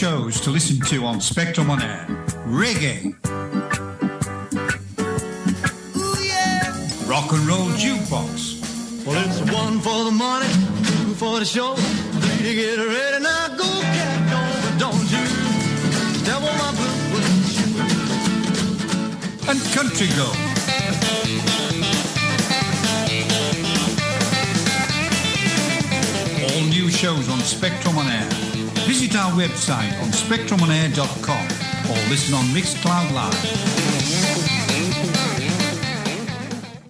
shows to listen to on Spectrum on Air. Reggae. Ooh, yeah. Rock and roll jukebox. Well, it's one for the money, two for the show, three to get ready. Now go, cat, go, but don't you devil my blues. And country gold. All new shows on Spectrum on Air. Visit our website on spectrumonair.com or listen on Mixcloud Live.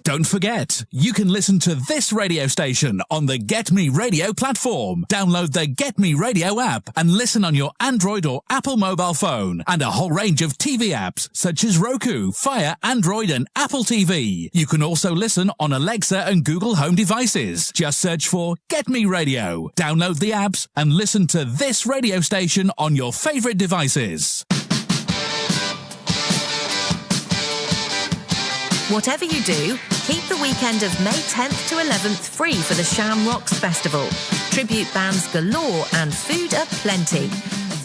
Don't forget, you can listen to this radio station on the Get Me Radio platform. Download the Get Me Radio app and listen on your Android or Apple mobile phone, and a whole range of TV apps such as Roku, Fire, Android and Apple TV. You can also listen on Alexa and Google Home devices. Just search for Get Me Radio. Download the apps and listen to this radio station on your favourite devices. Whatever you do, keep the weekend of May 10th to 11th free for the Shamrocks Festival. Tribute bands galore and food aplenty.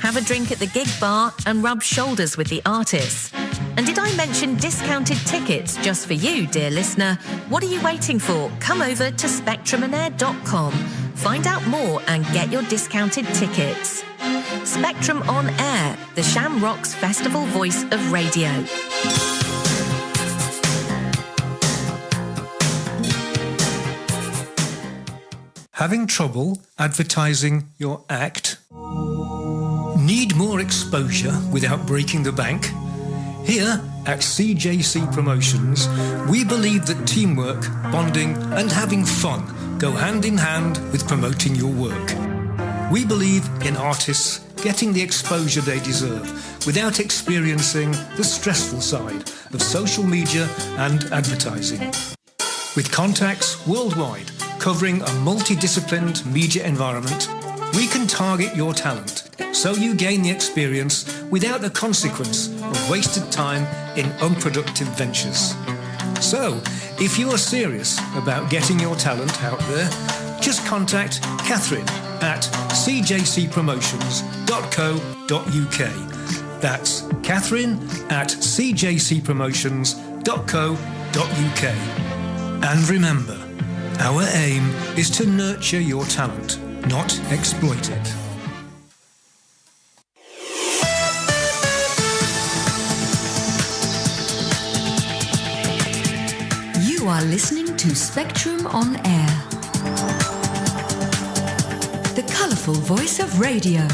Have a drink at the gig bar and rub shoulders with the artists. And did I mention discounted tickets just for you, dear listener? What are you waiting for? Come over to spectrumonair.com. Find out more and get your discounted tickets. Spectrum on Air, the Shamrocks Festival voice of radio. Having trouble advertising your act? Need more exposure without breaking the bank? Here at CJC Promotions, we believe that teamwork, bonding and having fun go hand in hand with promoting your work. We believe in artists getting the exposure they deserve without experiencing the stressful side of social media and advertising. With contacts worldwide, covering a multidisciplined media environment, we can target your talent so you gain the experience without the consequence of wasted time in unproductive ventures. So, if you are serious about getting your talent out there, just contact Catherine at cjcpromotions.co.uk. That's Catherine at cjcpromotions.co.uk. And remember, our aim is to nurture your talent, not exploit it. You are listening to Spectrum on Air, the colourful voice of radio.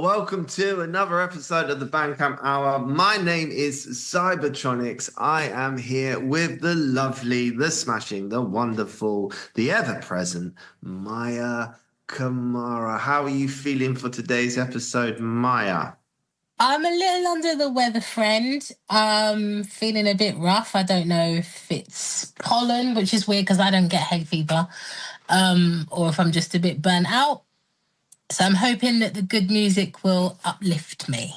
Welcome to another episode of the Bandcamp Hour. My name is Cybertronix. I am here with the lovely, the smashing, the wonderful, the ever-present Mayah Kamara. How are you feeling for today's episode, Mayah? I'm a little under the weather, friend. Feeling a bit rough. I don't know if it's pollen, which is weird because I don't get hay fever, or if I'm just a bit burnt out. So I'm hoping that the good music will uplift me.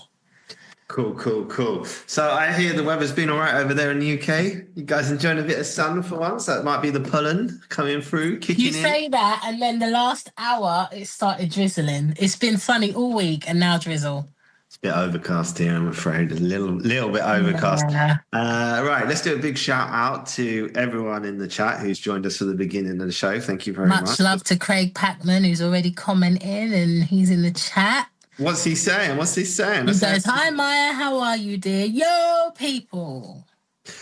Cool. So I hear the weather's been all right over there in the UK. You guys enjoying a bit of sun for once? That might be the pollen coming through, kicking in. You say that, and then the last hour it started drizzling. It's been sunny all week and now drizzle. It's a bit overcast here, I'm afraid. A little bit overcast. Yeah. Right, let's do a big shout out to everyone in the chat who's joined us for the beginning of the show. Thank you very much. Much love to Craig Packman, who's already commented, and he's in the chat. What's he saying? He says, "Hi, Mayah. How are you, dear? Yo, people."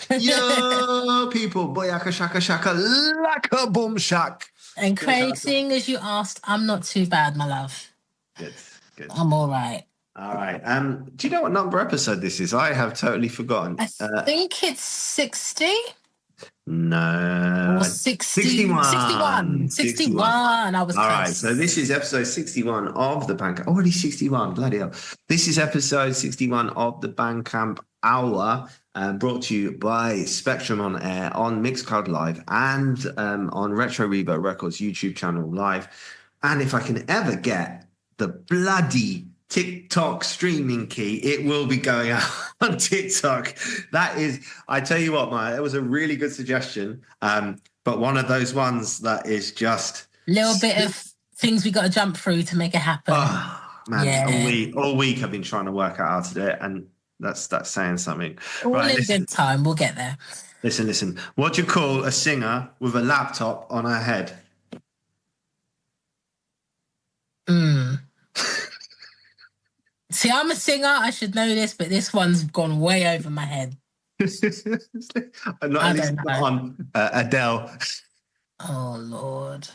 Yo, people. Boyaka shaka shaka laka boom shack. And Craig, seeing as you asked, I'm not too bad, my love. Good. I'm all right. All right. Do you know what number episode this is? I have totally forgotten. I think it's 60. No. Or 60, 61. 61. I was all close. right. So this is episode 61 of the Bandcamp. Already 61. Bloody hell. This is episode 61 of the Bandcamp Hour, brought to you by Spectrum on Air, on Mixcloud Live, and on Retro Rebo Records YouTube channel live. And if I can ever get the bloody TikTok streaming key, it will be going out on TikTok. That is, I tell you what, Maya, it was a really good suggestion, but one of those ones that is just a little bit of things we got to jump through to make it happen. Oh, man, all week I've been trying to work out how to do it, and that's saying something. All in good time, we'll get there. Listen. What do you call a singer with a laptop on her head? See, I'm a singer. I should know this, but this one's gone way over my head. Not on Adele. Oh, Lord.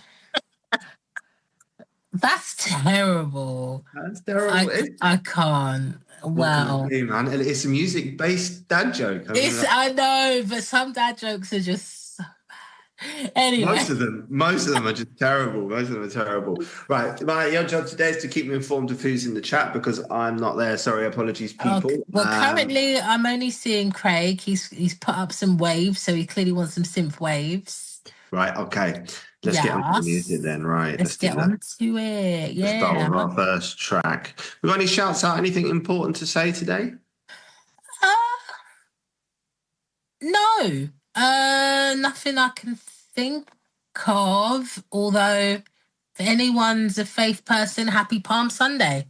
That's terrible. That's terrible. I can't. Wow. Man? It's a music-based dad joke. I know, but some dad jokes are just so bad. Anyway. Most of them are just terrible. Most of them are terrible. Right. Your job today is to keep me informed of who's in the chat because I'm not there. Sorry, apologies, people. Okay. Well, currently I'm only seeing Craig. He's put up some waves, so he clearly wants some synth waves. Right, okay. Let's get on to the music then, right? Let's get on to it. Yeah. Let's start with our first track. We got any shouts out? Anything important to say today? No. Nothing I can think of. Although, if anyone's a faith person, happy Palm Sunday.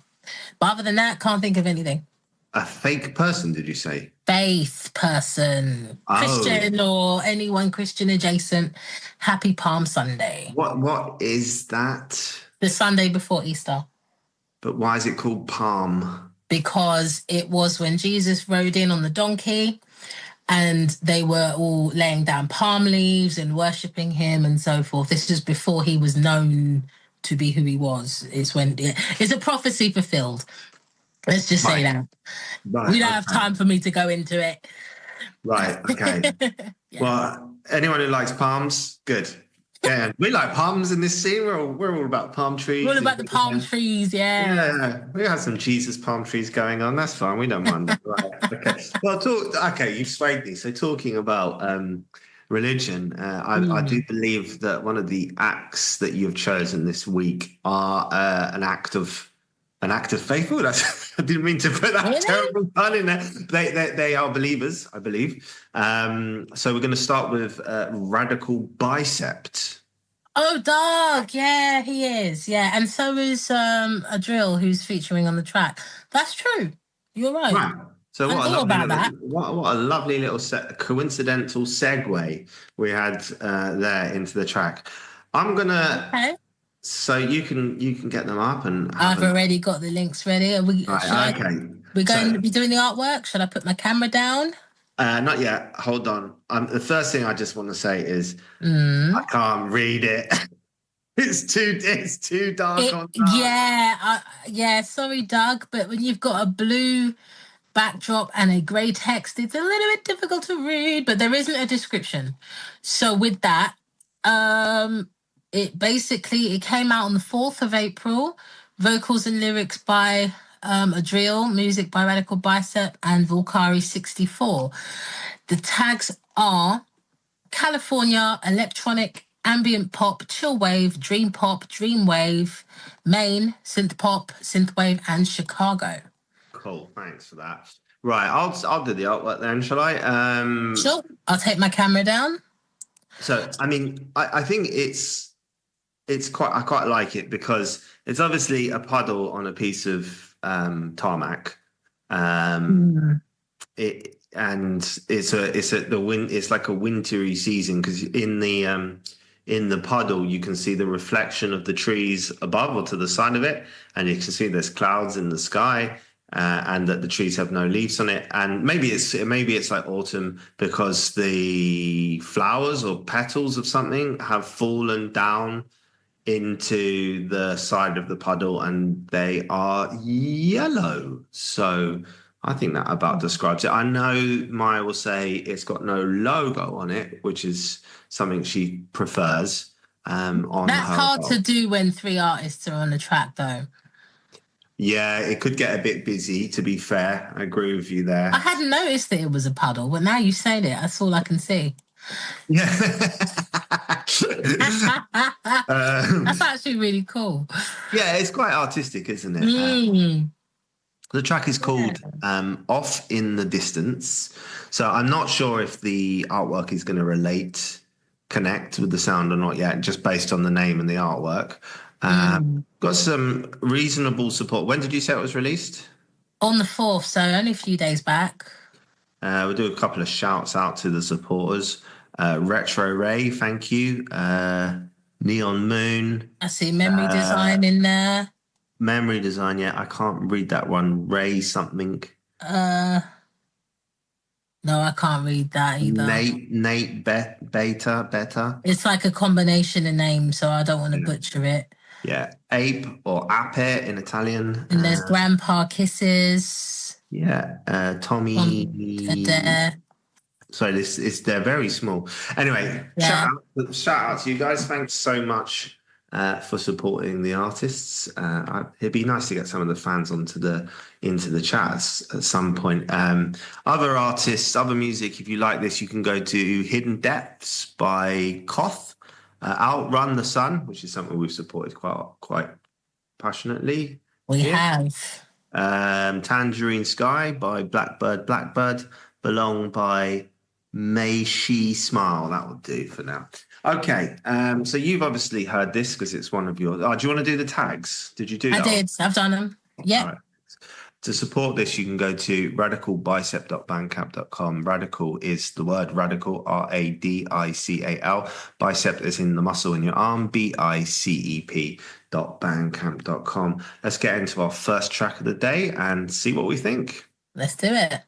But other than that, can't think of anything. A fake person, did you say? Faith person, Christian or anyone Christian adjacent. Happy Palm Sunday. What is that? The Sunday before Easter. But why is it called Palm? Because it was when Jesus rode in on the donkey and they were all laying down palm leaves and worshipping him and so forth. This is before he was known to be who he was. It's a prophecy fulfilled. Let's just say that. Right, we don't have time for me to go into it. Right, okay. Yeah. Well, anyone who likes palms, good. Yeah, we like palms in this scene. We're all about palm trees. We're all about the palm trees, yeah. Yeah, we have some Jesus palm trees going on. That's fine. We don't mind. Right, okay. Well, you've swayed me. So talking about religion, I do believe that one of the acts that you've chosen this week are an act of faith. Oh, I didn't mean to put that terrible pun in there. They are believers, I believe. So we're going to start with Radical Bicep. Oh, Doug. Yeah, he is. Yeah, and so is a drill who's featuring on the track. That's true. You're right. Wow. So what a lovely little coincidental segue we had there into the track. I'm gonna. Okay. So you can get them up and. I've already got the links ready. Are we? Right, okay. We're going to be doing the artwork. Should I put my camera down? Not yet. Hold on. The first thing I just want to say is I can't read it. It's too dark on that. Yeah. Sorry, Doug, but when you've got a blue backdrop and a grey text, it's a little bit difficult to read. But there isn't a description. So with that, it came out on the 4th of April. Vocals and lyrics by Adriel, music by Radical Bicep and Volcari 64. The tags are California, electronic, ambient pop, chill wave, dream pop, dream wave, Maine, synth pop, synth wave, and Chicago. Cool, thanks for that. Right, I'll do the artwork then, shall I? Sure, I'll take my camera down. So, I mean, I think I quite like it because it's obviously a puddle on a piece of tarmac. It's like a wintry season because in the puddle you can see the reflection of the trees above or to the side of it, and you can see there's clouds in the sky. And that the trees have no leaves on it, and maybe it's like autumn because the flowers or petals of something have fallen down into the side of the puddle and they are yellow. So I think that about describes it. I know Maya will say it's got no logo on it, which is something she prefers. That's hard to do when 3 artists are on the track, though. Yeah, it could get a bit busy, to be fair. I agree with you there. I hadn't noticed that it was a puddle, but now you say it, that's all I can see. Yeah. That's actually really cool. Yeah, it's quite artistic, isn't it? The track is called Off in the Distance. So I'm not sure if the artwork is going to connect with the sound or not yet, just based on the name and the artwork. Got some reasonable support. When did you say it was released? On the 4th, so only a few days back. We'll do a couple of shouts out to the supporters. Retro Ray, thank you. Neon Moon. I see Memory Design in there. Memory Design, yeah. I can't read that one. Ray something. No, I can't read that either. Nate Beta. It's like a combination of names, so I don't want to butcher it. Yeah, Ape or Ape in Italian. And there's Grandpa Kisses. Yeah, Tommy. Adair. Sorry, they're very small. Anyway, shout out to you guys. Thanks so much for supporting the artists. It'd be nice to get some of the fans into the chats at some point. Other artists, other music. If you like this, you can go to Hidden Depths by Koth. Outrun the Sun, which is something we've supported quite passionately. We have. Tangerine Sky by Blackbird. Belong by May She Smile. That will do for now. Okay, so you've obviously heard this because it's one of your... do you want to do the tags? Did you do that? I did. I've done them. Yeah. Right. To support this, you can go to radicalbicep.bandcamp.com. Radical is the word radical, RADICAL. Bicep is in the muscle in your arm, BICEP.bandcamp.com. Let's get into our first track of the day and see what we think. Let's do it.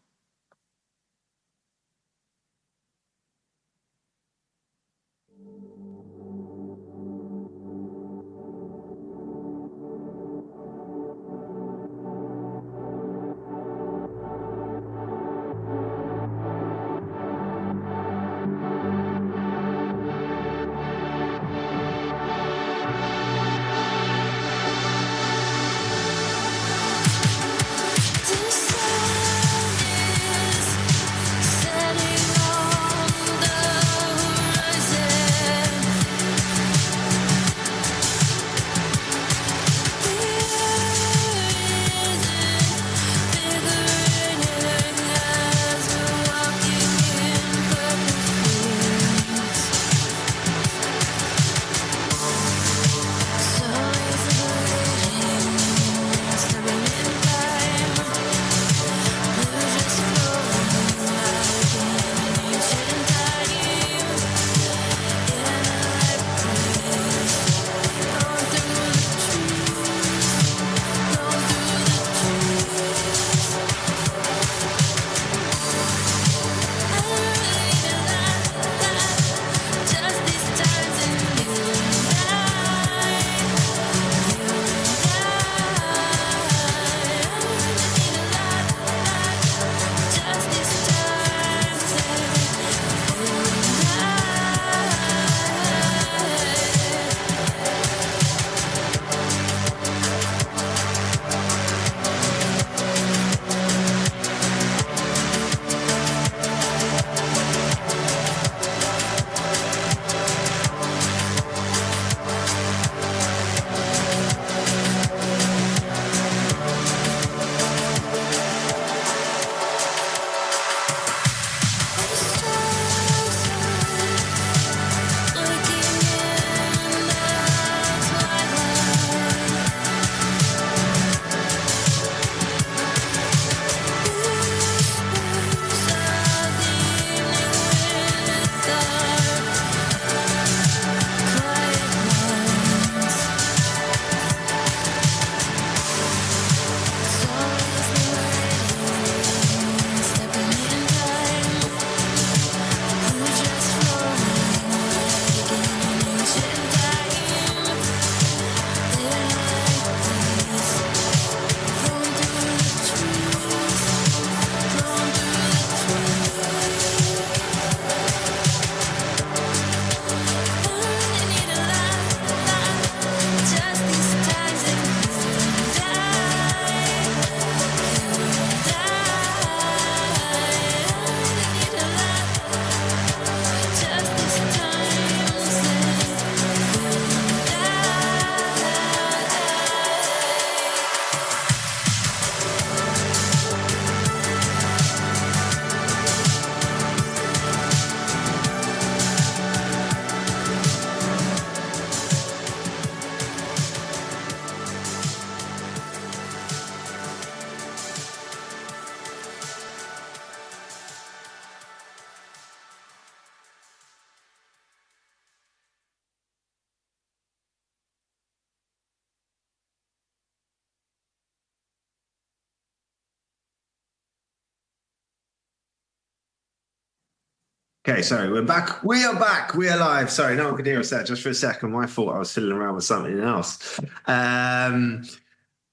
Okay, sorry, we're back. We are back. We are live. Sorry, no one could hear us there just for a second. My fault. I was fiddling around with something else.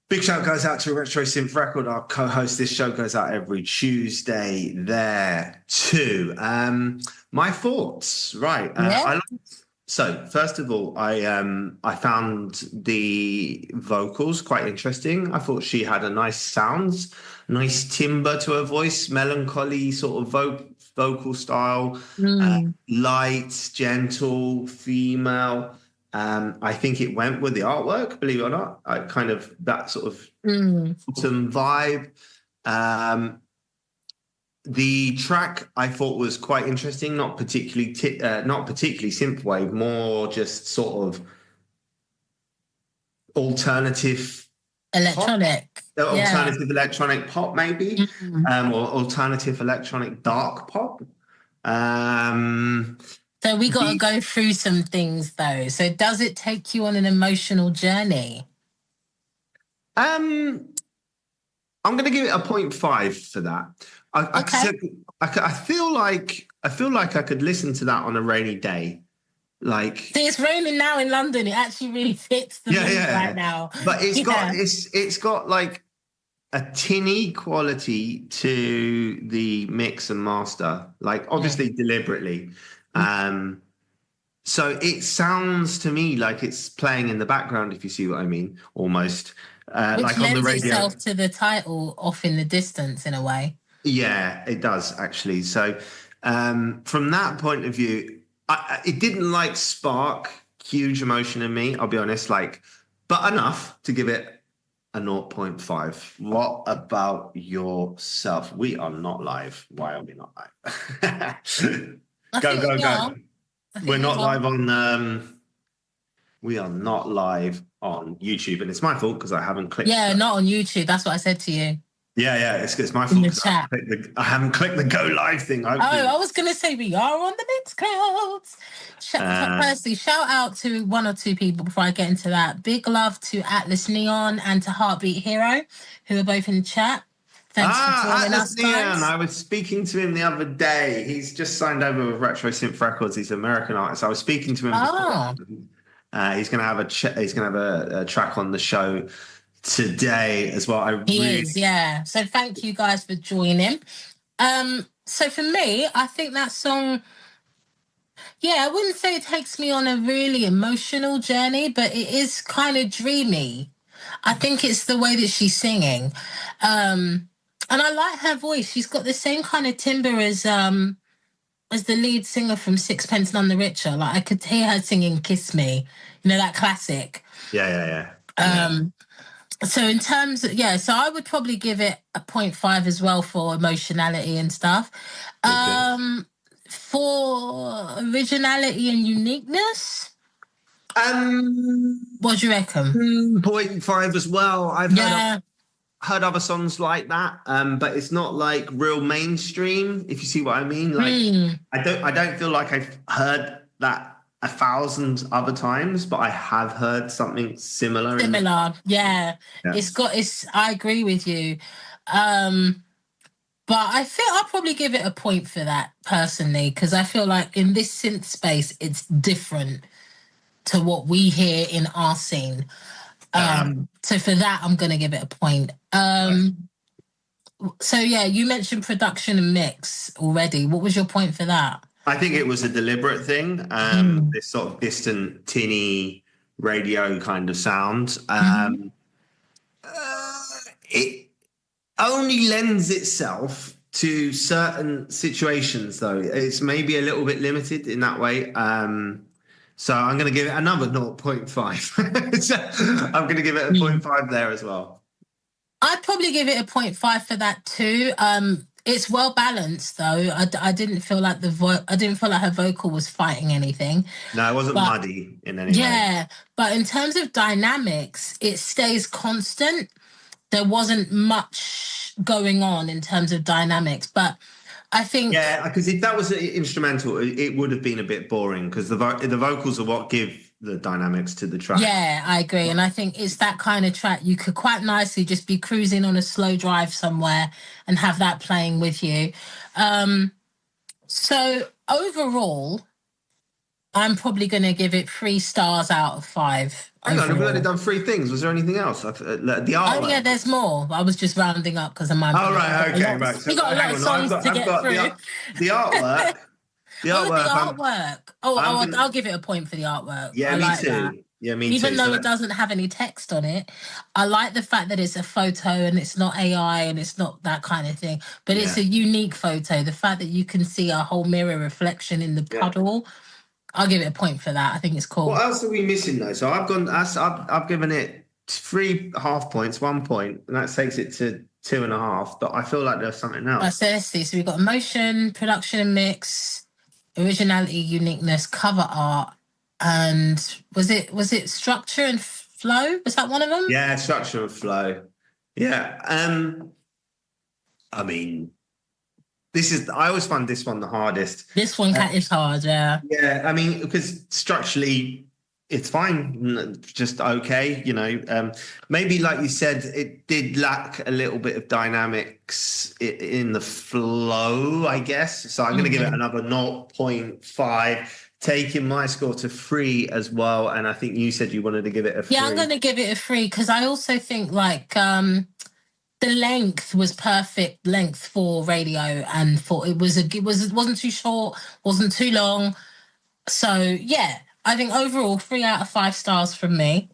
Big shout goes out to Retro Synth Record, our co-host. This show goes out every Tuesday there too. My thoughts, right? So first of all, I found the vocals quite interesting. I thought she had a nice sounds, nice timbre to her voice, melancholy sort of vocal style, light, gentle, female. I think it went with the artwork, believe it or not. I kind of that sort of autumn vibe. The track I thought was quite interesting, not particularly synthwave, more just sort of alternative electronic, alternative electronic pop, maybe, or alternative electronic dark pop. So we got to go through some things, though. So does it take you on an emotional journey? I'm going to give it a 0.5 for that. I feel like I could listen to that on a rainy day. Like, see, it's raining now in London. It actually really fits the mood right now. But it's got like a tinny quality to the mix and master, like obviously deliberately. So it sounds to me like it's playing in the background, if you see what I mean, almost. Which like lends on the radio. itself to the title, Off in the Distance, in a way. Yeah, it does, actually. So from that point of view, it didn't like spark huge emotion in me, I'll be honest, but enough to give it a 0.5. What about yourself? We are not live. Why are we not live? Go. We're not live on... we are not live on YouTube, and it's my fault because I haven't clicked... Yeah, not on YouTube. That's what I said to you. Yeah, it's my fault. In the chat. I haven't clicked the go live thing. I was going to say we are on the Mixcloud. Firstly, shout out to one or two people before I get into that. Big love to Atlas Neon and to Heartbeat Hero, who are both in the chat. Thanks for joining us, guys. I was speaking to him the other day. He's just signed over with Retro Synth Records. He's an American artist. I was speaking to him before. He's going to have a track on the show today as well. He is. So thank you guys for joining. So for me, I think that song, I wouldn't say it takes me on a really emotional journey, but it is kind of dreamy. I think it's the way that she's singing. And I like her voice. She's got the same kind of timbre as the lead singer from Sixpence None the Richer. Like, I could hear her singing Kiss Me, that classic. Yeah. So in terms of, so I would probably give it a 0.5 as well for emotionality and stuff. Okay. For originality and uniqueness, what do you reckon? 0.5 as well. I've heard other songs like that, but it's not like real mainstream, if you see what I mean. Like I don't feel like I've heard that 1,000 other times, but I have heard something similar. It's I agree with you, but I feel I'll probably give it a point for that personally, because I feel like in this synth space it's different to what we hear in our scene. So for that I'm going to give it a point. So you mentioned production and mix already. What was your point for that? I think it was a deliberate thing, this sort of distant, tinny radio kind of sound. It only lends itself to certain situations, though. It's maybe a little bit limited in that way. So I'm going to give it another 0.5. So I'm going to give it a 0.5 there as well. I'd probably give it a 0.5 for that too. It's well balanced, though. I didn't feel like her vocal was fighting anything. No, it wasn't muddy in any way. Yeah, but in terms of dynamics, it stays constant. There wasn't much going on in terms of dynamics, but I think because if that was instrumental, it would have been a bit boring because the vocals are what give the dynamics to the track. Yeah, I agree. And I think it's that kind of track you could quite nicely just be cruising on a slow drive somewhere and have that playing with you. So overall, I'm probably going to give it 3 stars out of 5. Hang on, overall. we've only done 3 things. Was there anything else? The artwork. Oh yeah, there's more. I was just rounding up because I'm. Oh right, okay, right. So we got a lot of songs to get through. The artwork. The artwork. I'll give it a point for the artwork. Yeah, me too. That. Yeah, me too. Even though it doesn't have any text on it, I like the fact that it's a photo and it's not AI and it's not that kind of thing. But it's a unique photo. The fact that you can see a whole mirror reflection in the puddle. I'll give it a point for that. I think it's cool. What else are we missing though? So I've given it 3 half points, 1 point, and that takes it to 2.5. But I feel like there's something else. Right, so let's see. So we've got emotion, production and mix, originality, uniqueness, cover art, and was it structure and flow? Was that one of them? Yeah, structure and flow. Yeah. I mean, I always find this one the hardest. This one is hard, yeah. Yeah, I mean, because structurally it's fine, just okay, maybe like you said, it did lack a little bit of dynamics in the flow, I guess. So I'm going to give it another 0.5, taking my score to 3 as well. And I think you said you wanted to give it a 3. Yeah, I'm going to give it a 3 because I also think the length was perfect length for radio, and for it wasn't too short, wasn't too long. So yeah, I think overall 3 out of 5 stars from me.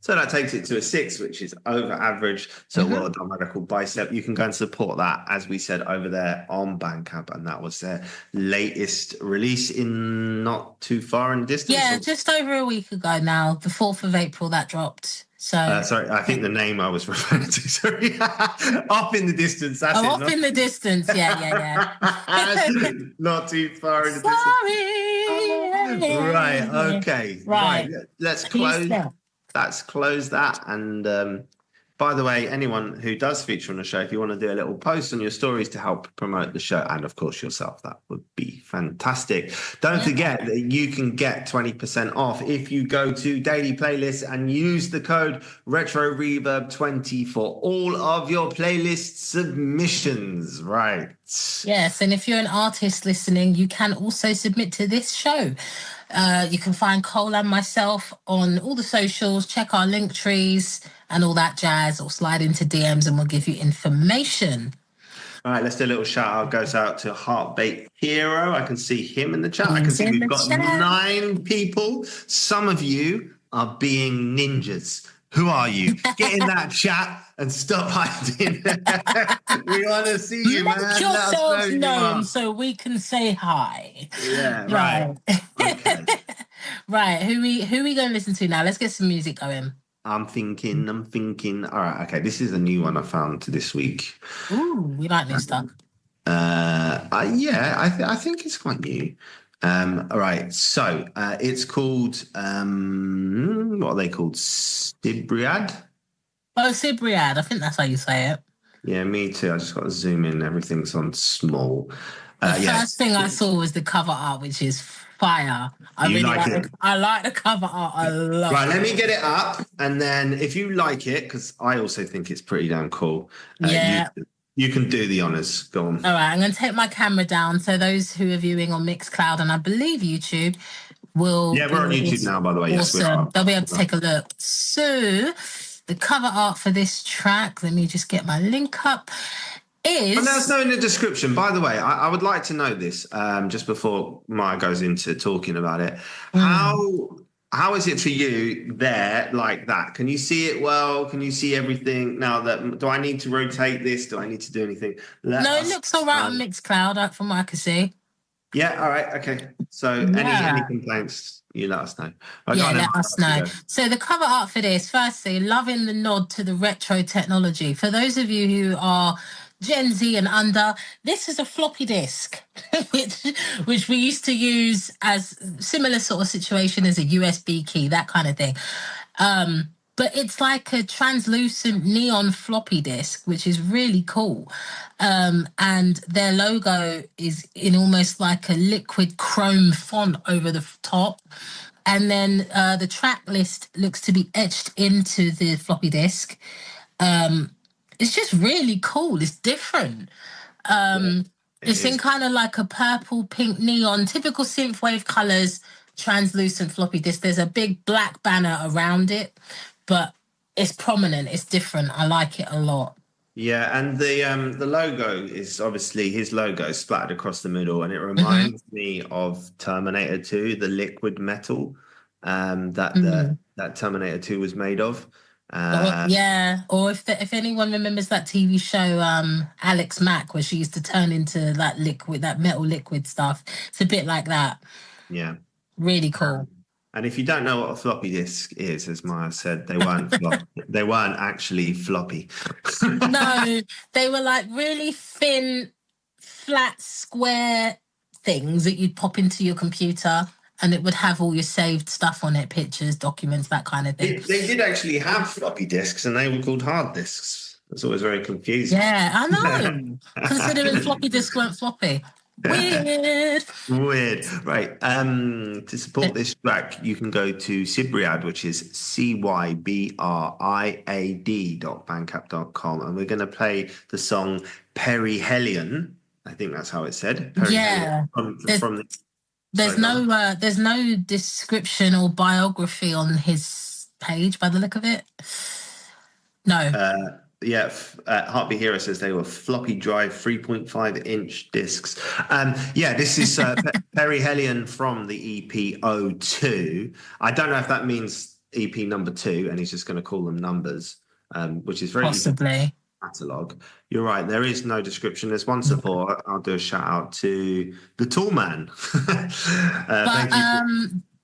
So that takes it to a 6, which is over average. So well done, my record Bicep. You can go and support that, as we said, over there on Bandcamp, and that was their latest release in not too far in the distance. Yeah, just over a week ago now, the 4th of April that dropped. So sorry, I think the name I was referring to. Sorry, Off in the Distance. That's Off in the Distance. Yeah. Not too far in the distance. Right. Okay. Right. Let's close. Let's close that. And by the way, anyone who does feature on the show, if you want to do a little post on your stories to help promote the show, and of course yourself, that would be fantastic. Don't forget that you can get 20% off if you go to Daily Playlists and use the code RetroReverb20 for all of your playlist submissions. Right. Yes, and if you're an artist listening, you can also submit to this show. You can find Cole and myself on all the socials, check our link trees and all that jazz, or slide into DMs and we'll give you information. All right, let's do a little shout out. Goes out to Heartbeat Hero. I can see him in the chat. I can see we've got 9 people. Some of you are being ninjas. Who are you? Get in that chat and stop hiding. We want to see you, man. Make yourselves known so we can say hi. Yeah, right. Okay. Right, who we going to listen to now? Let's get some music going. I'm thinking. All right, okay. This is a new one I found this week. Ooh, we like new stuff. I think it's quite new. All right, so it's called what are they called? Cybriad? Oh, Cybriad. I think that's how you say it. Yeah, me too. I just got to zoom in. Everything's on small. The first thing I saw was the cover art, which is fire. I like the cover art a lot. Right, let me get it up, and then if you like it, because I also think it's pretty damn cool. You can do the honours. Go on. All right, I'm going to take my camera down so those who are viewing on Mixcloud and I believe YouTube will... Yeah, we're on YouTube now, by the way. Awesome. Yes, we are. They'll be able to take a look. So the cover art for this track, let me just get my link up, is... But let us know in the description. By the way, I would like to know this just before Mayah goes into talking about it. How is it for you there like that? Can you see it well? Can you see everything? Now, do I need to rotate this? Do I need to do anything? It looks all right on Mixcloud from what I can see. Yeah, all right, okay. So any complaints, you let us know. Let us know. So the cover art for this, firstly, loving the nod to the retro technology. For those of you who are Gen Z and under, this is a floppy disk, which we used to use as similar sort of situation as a USB key, that kind of thing. But it's like a translucent neon floppy disk, which is really cool. And their logo is in almost like a liquid chrome font over the top. And then the track list looks to be etched into the floppy disk. It's just really cool. It's different. It's in kind of like a purple, pink, neon, typical synthwave colours, translucent floppy disk. There's a big black banner around it, but it's prominent. It's different. I like it a lot. Yeah, and the logo is obviously his logo splattered across the middle, and it reminds me of Terminator 2, the liquid metal that Terminator 2 was made of. Or if anyone remembers that TV show Alex Mack, where she used to turn into that metal liquid stuff, it's a bit like that. Yeah, really cool. And if you don't know what a floppy disk is, as Mayah said, they weren't they weren't actually floppy. No, they were like really thin, flat, square things that you'd pop into your computer, and it would have all your saved stuff on it, pictures, documents, that kind of thing. They did actually have floppy disks, and they were called hard disks. It's always very confusing. Yeah, I know. Considering floppy disks weren't floppy. Weird. Right. To support this track, you can go to Cybriad, which is cybriad.bandcamp.com, and we're going to play the song Perihelion. I think that's how it's said. Yeah. There's no description or biography on his page by the look of it. No. Heartbeat Hero says they were floppy drive 3.5-inch discs. This is Perihelion from the EP 02. I don't know if that means EP number 2, and he's just going to call them numbers, which is very possibly catalogue. You're right, there is no description. There's one support. I'll do a shout out to the Tool Man.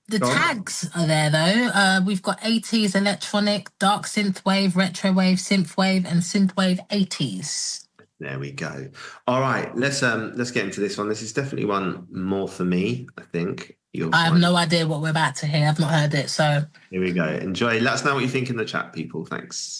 The tags are there though. We've got 80s electronic, dark synthwave, retrowave, synthwave, and synthwave 80s. There we go. All right, let's get into this one. This is definitely one more for me, I think. I have no idea what we're about to hear. I've not heard it, so here we go. Enjoy. Let us know what you think in the chat, people. Thanks.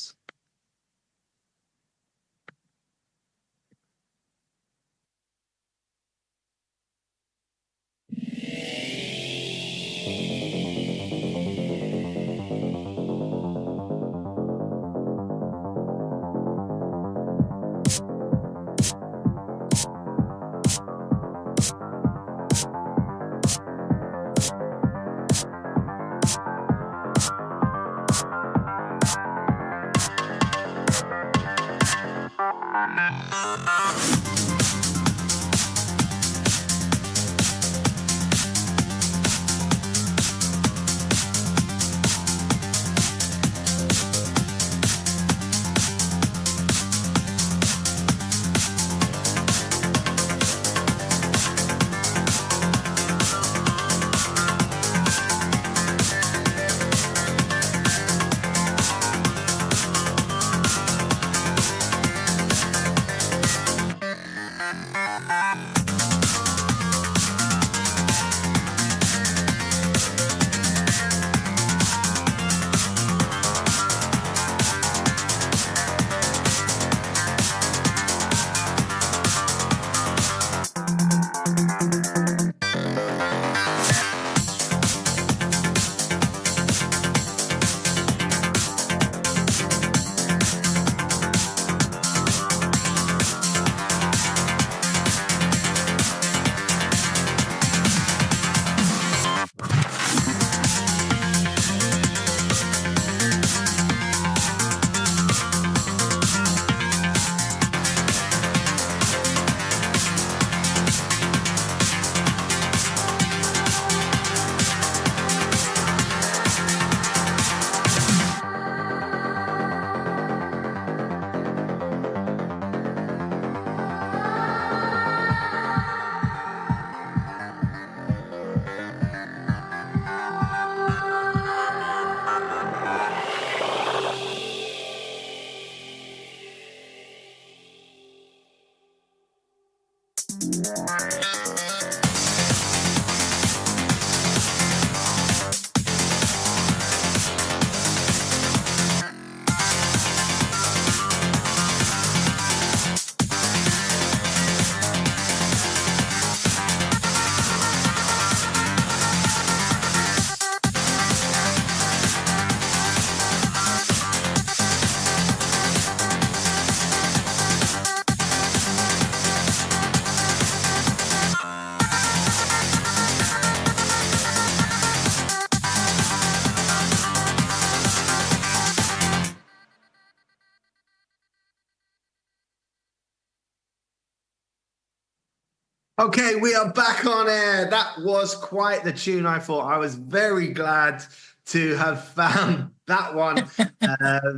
Okay, we are back on air. That was quite the tune, I thought. I was very glad to have found that one.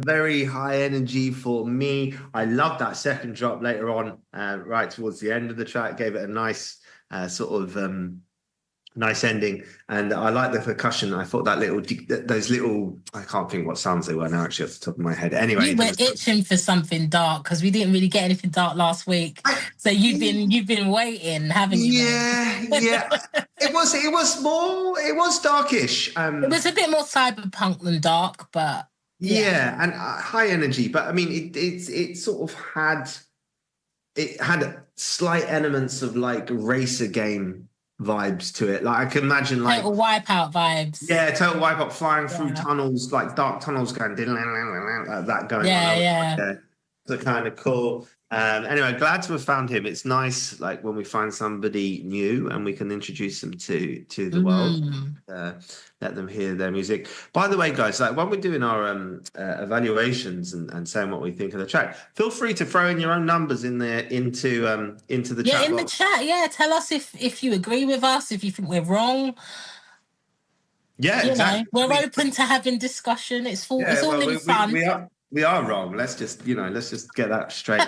Very high energy for me. I love that second drop later on, right towards the end of the track. Gave it a nice nice ending, and I like the percussion. I thought those little, I can't think what sounds they were now actually off the top of my head. Anyway, You were itching for something dark because we didn't really get anything dark last week. So you've been waiting, haven't you? Yeah. It was darkish. It was a bit more cyberpunk than dark, but yeah, and high energy. But I mean, it sort of had slight elements of like racer game vibes to it. Like I can imagine like Total Wipeout vibes. Yeah, Total Wipeout, flying through tunnels, like dark tunnels going like that going on. Yeah. So kind of cool. Anyway, glad to have found him. It's nice, like when we find somebody new and we can introduce them to the world, let them hear their music. By the way, guys, like when we're doing our evaluations and saying what we think of the track, feel free to throw in your own numbers in there into the chat. Yeah, in the chat. Yeah, tell us if you agree with us, if you think we're wrong. Yeah, exactly. We're open to having discussion. It's all in fun. We are wrong. Let's just get that straight.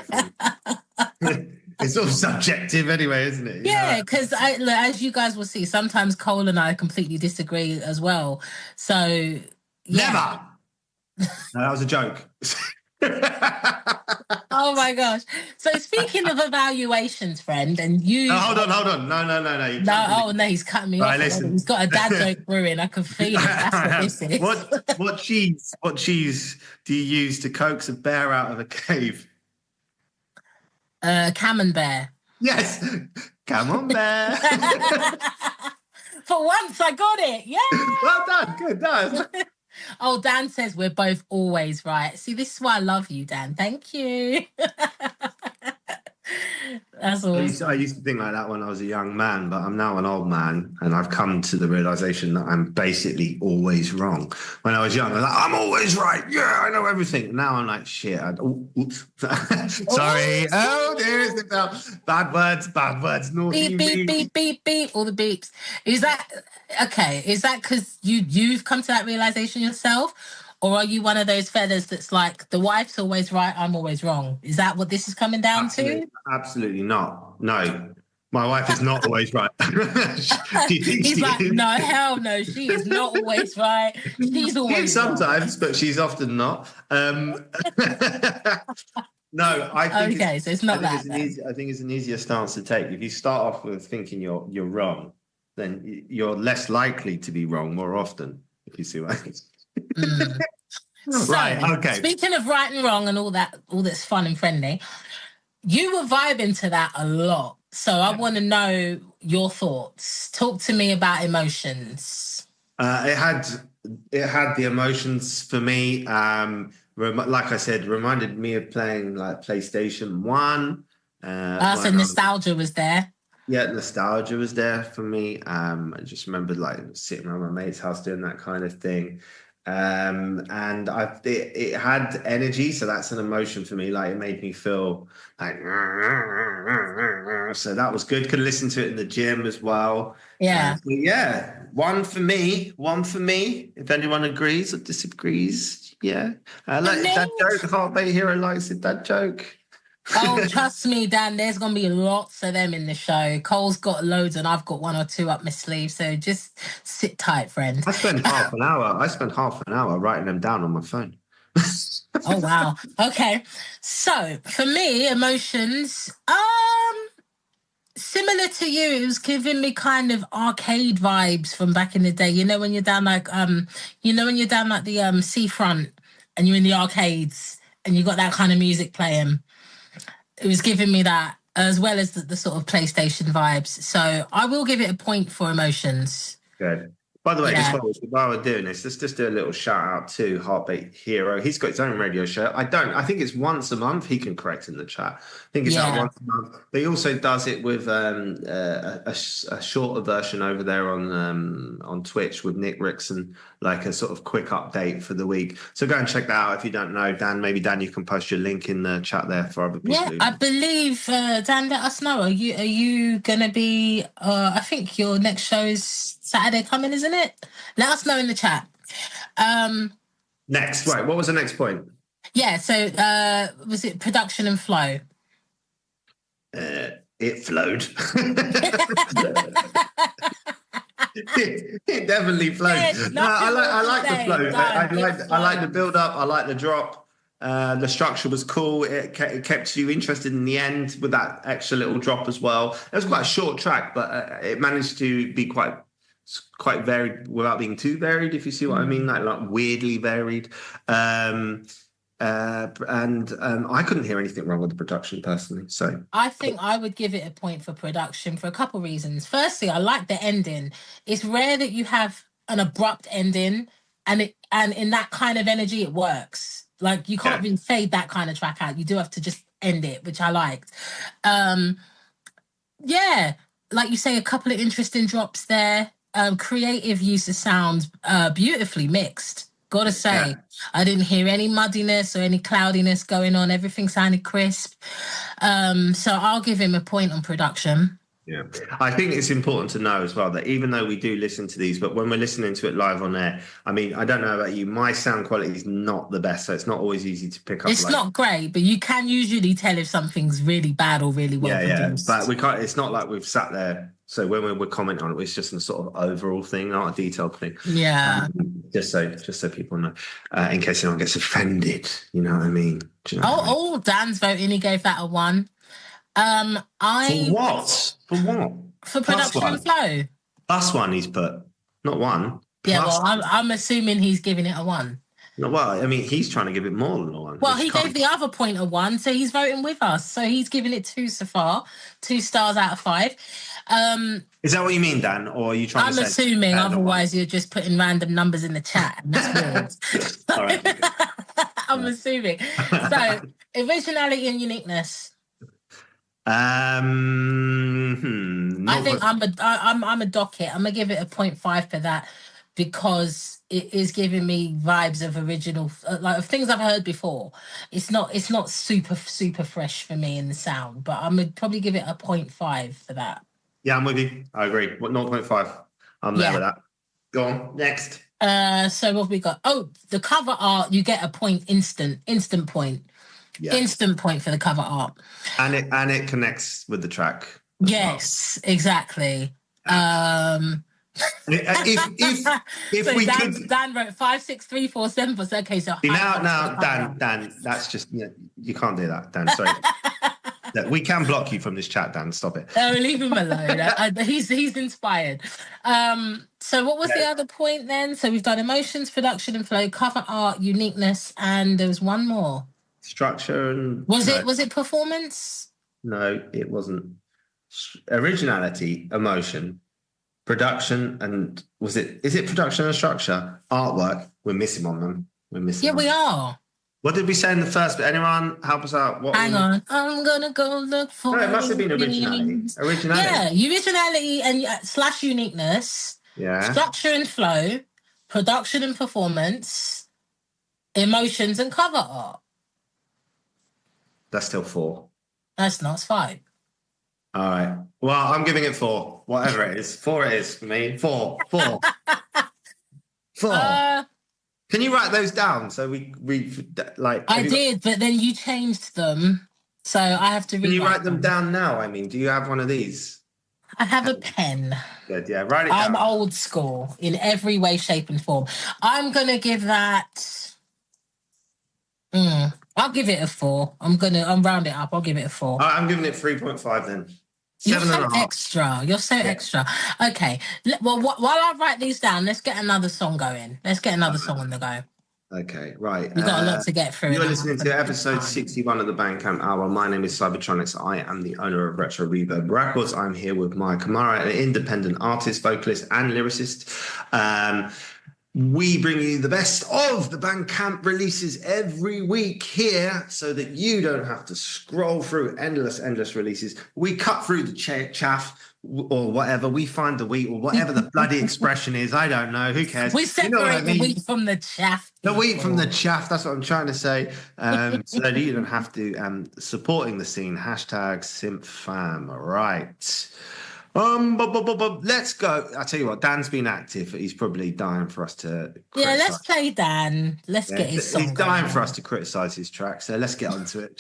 It's all subjective anyway, isn't it? Yeah, because as you guys will see, sometimes Cole and I completely disagree as well. So never. No, that was a joke. Oh my gosh. So speaking of evaluations, friend, and you hold on. No, he's cutting me off. Listen. He's got a dad joke brewing. I can feel it. That's what this is. What cheese do you use to coax a bear out of a cave? Camembert. Yes. Camembert. For once I got it. Yeah. Well done. Good done. Oh, Dan says we're both always right. See, this is why I love you, Dan. Thank you. That's awesome. I used to think like that when I was a young man, but I'm now an old man, and I've come to the realization that I'm basically always wrong. When I was young, I was like, I'm always right. Yeah, I know everything. Now I'm like, shit. Oops. Sorry. Oh, there's the bell. Bad words. Naughty. Beep. All the beeps. Is that okay? Is that because you've come to that realization yourself? Or are you one of those feathers that's like, the wife's always right, I'm always wrong? Is that what this is coming down to? Absolutely not. No, my wife is not always right. He's like, no, hell no, she is not always right. She's always sometimes, but she's often not. No, I think okay, so it's not that. I think it's an easier stance to take. If you start off with thinking you're wrong, then you're less likely to be wrong more often, if you see what I mean. So, right, okay. Speaking of right and wrong and all that's fun and friendly, you were vibing to that a lot. So I want to know your thoughts. Talk to me about emotions. It had the emotions for me. Like I said, reminded me of playing like PlayStation 1. So nostalgia was there. Yeah, nostalgia was there for me. I just remember like sitting around my mate's house doing that kind of thing. And it had energy, so that's an emotion for me. Like it made me feel like, so that was good. Could listen to it in the gym as well. Yeah. One for me. If anyone agrees or disagrees, yeah. Like that joke. Heartbeat Hero likes it. That joke. Oh, trust me, Dan, there's going to be lots of them in the show. Cole's got loads and I've got one or two up my sleeve. So just sit tight, friend. I spent half an hour writing them down on my phone. Oh, wow. Okay. So for me, emotions, similar to you, it was giving me kind of arcade vibes from back in the day. You know, when you're down like, the seafront and you're in the arcades and you got that kind of music playing. It was giving me that, as well as the sort of PlayStation vibes. So I will give it a point for emotions. Good. By the way, Yeah. just while we're doing this, let's just do a little shout out to Heartbeat Hero. He's got his own radio show. I think it's once a month. He can correct in the chat. I think it's like once a month. But he also does it with a shorter version over there on Twitch with Nick Rickson, like a sort of quick update for the week. So go and check that out if you don't know. Dan, maybe Dan, you can post your link in the chat there for other people. Yeah, I believe, Dan, let us know. Are you going to be, I think your next show is Saturday coming, isn't it? Let us know in the chat. Next, right. What was the next point? Yeah, so was it production and flow? It flowed. it definitely flowed. I like the flow. I like the build up. I like the drop. The structure was cool. It kept you interested in the end with that extra little drop as well. It was quite a short track, but it managed to be quite varied without being too varied, if you see what I mean, like weirdly varied. And I couldn't hear anything wrong with the production personally. So I think I would give it a point for production for a couple of reasons. Firstly, I like the ending. It's rare that you have an abrupt ending, and in that kind of energy, it works. Like you can't really fade that kind of track out. You do have to just end it, which I liked. Like you say, a couple of interesting drops there. Creative use of sound, beautifully mixed. Gotta say, I didn't hear any muddiness or any cloudiness going on. Everything sounded crisp. So I'll give him a point on production. Yeah, I think it's important to know as well that even though we do listen to these, but when we're listening to it live on air, I mean, I don't know about you, my sound quality is not the best, so it's not always easy to pick up. It's not great, but you can usually tell if something's really bad or really well produced. But we can't. It's not like we've sat there. So when we comment on it, it's just a sort of overall thing, not a detailed thing. Yeah. Just so people know, in case anyone gets offended, you know what I mean? You know Dan's voting. He gave that a 1. For what? For production and flow. +1 he's put, not 1. Yeah, well, I'm assuming he's giving it a 1. No, well, I mean, he's trying to give it more than a 1. Well, he gave the other point a 1, so he's voting with us. So he's giving it 2 so far, 2 stars out of 5. Is that what you mean, Dan? Or are you trying to say... I'm assuming, otherwise you're just putting random numbers in the chat. And that's weird. All right. I'm assuming. So, originality and uniqueness. I think I'm a docket. I'm gonna give it a 0.5 for that because it is giving me vibes of original, like of things I've heard before. It's not super fresh for me in the sound, but I'm gonna probably give it a 0.5 for that. Yeah, I'm with you. I agree. 0.5. I'm there with that. Go on next. So what have we got? Oh, the cover art. You get a point instant point. Yeah. Instant point for the cover art. And it connects with the track. Yes, exactly. If so we Dan wrote 5, 6, 3, 4, 7. Okay, so now, Dan, that's just you can't do that, Dan. Sorry. Look, we can block you from this chat, Dan. Stop it. No, leave him alone. He's inspired. So what was the other point then? So we've done emotions, production and flow, cover art, uniqueness, and there was one more. Structure and was it performance? No, it wasn't. Originality, emotion, production, and is it production and structure? Artwork. We're missing on them. We are. What did we say in the first bit? Anyone help us out? Hang on. I'm gonna go look for. No, it must have been originality. Yeah, originality and / uniqueness. Yeah. Structure and flow, production and performance, emotions and cover art. That's still 4. That's not 5. All right. Well, I'm giving it 4. Whatever it is. 4 it is for me. 4. 4. 4. Can you write those down so we like? I did, but then you changed them, so I have to. Can you write them down now? I mean, do you have one of these? I have a pen. Good, yeah. Write it down. I'm old school in every way, shape, and form. I'm gonna give that. I'll give it a 4. I'm round it up. I'll give it a 4. All right, I'm giving it 3.5 then. You're so extra. You're so extra. Okay. Well, while I write these down, let's get another song going. Let's get another song on the go. Okay, right. We've got a lot to get through. You're listening to episode 61 of the Bandcamp Hour. My name is Cybertronix. I am the owner of Retro Reverb Records. I'm here with Mayah Kamara, an independent artist, vocalist, and lyricist. We bring you the best of the Bandcamp releases every week here so that you don't have to scroll through endless releases. We cut through the chaff or whatever. We find the wheat or whatever the bloody expression is. I don't know. Who cares? We separate the wheat from the chaff. The wheat from the chaff. That's what I'm trying to say. So that you don't have to supporting the scene. Hashtag SimpFam. All right. Let's go. I tell you what, Dan's been active. He's probably dying for us to criticize. Yeah, let's play Dan. Let's get his song. He's dying for us to criticize his track, so let's get onto it.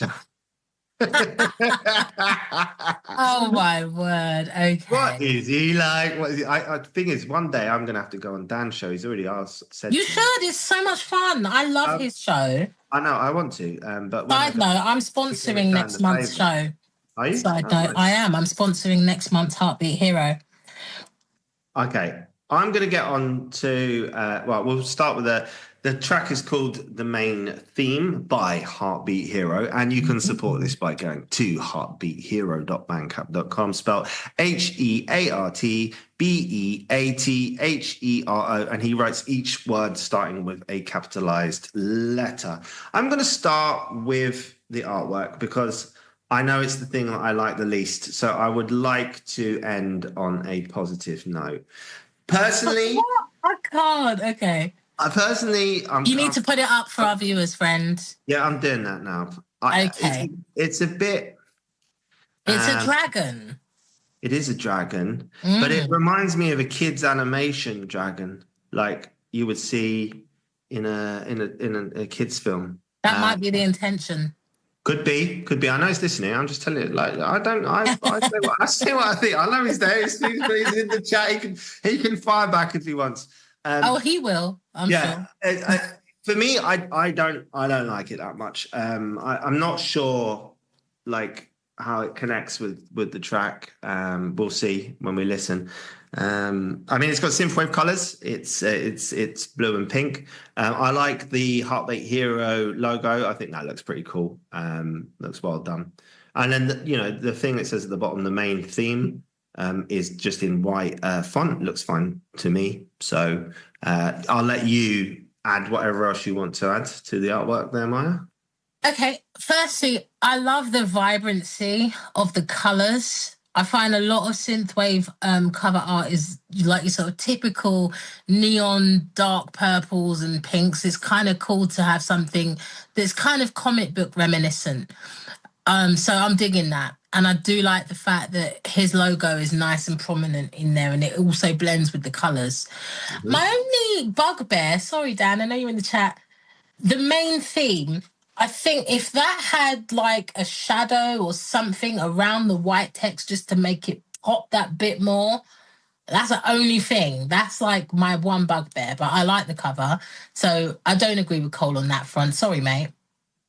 Oh my word. Okay. What is he like? What is he? I thing is, one day I'm gonna have to go on Dan's show. He's already said you should. It's so much fun. I love his show. I know, I want to. But side note, I'm sponsoring next month's show. Are you? Side note, I am. I'm sponsoring next month's Heartbeat Hero. Okay. I'm going to get on to, we'll start with the track is called The Main Theme by Heartbeat Hero. And you can support this by going to heartbeathero.bandcamp.com, spelled HeartBeathero. And he writes each word starting with a capitalized letter. I'm going to start with the artwork because I know it's the thing that I like the least, so I would like to end on a positive note. Personally... I can't, okay. You need to put it up for our viewers, friend. Yeah, I'm doing that now. Okay. It's a bit... It's a dragon. It is a dragon, but it reminds me of a kid's animation dragon, like you would see in a kid's film. That might be the intention. Could be. I know he's listening. I'm just telling you, like, I say what I think. I know he's there. He's in the chat. He can fire back if he wants. He will. I'm sure. For me, I don't like it that much. I'm not sure, like, how it connects with the track. We'll see when we listen. I mean, it's got synthwave colors. It's blue and pink. I like the Heartbeat Hero logo. I think that looks pretty cool. Looks well done. And then the thing that says at the bottom, the main theme, is just in white font. Looks fine to me. So I'll let you add whatever else you want to add to the artwork there, Mayah. Okay. Firstly, I love the vibrancy of the colors. I find a lot of synthwave cover art is like your sort of typical neon dark purples and pinks. It's kind of cool to have something that's kind of comic book reminiscent. So I'm digging that. And I do like the fact that his logo is nice and prominent in there and it also blends with the colours. Mm-hmm. My only bugbear, sorry, Dan, I know you're in the chat, the main theme, I think if that had like a shadow or something around the white text just to make it pop that bit more, that's the only thing. That's like my one bugbear, but I like the cover. So I don't agree with Cole on that front. Sorry, mate.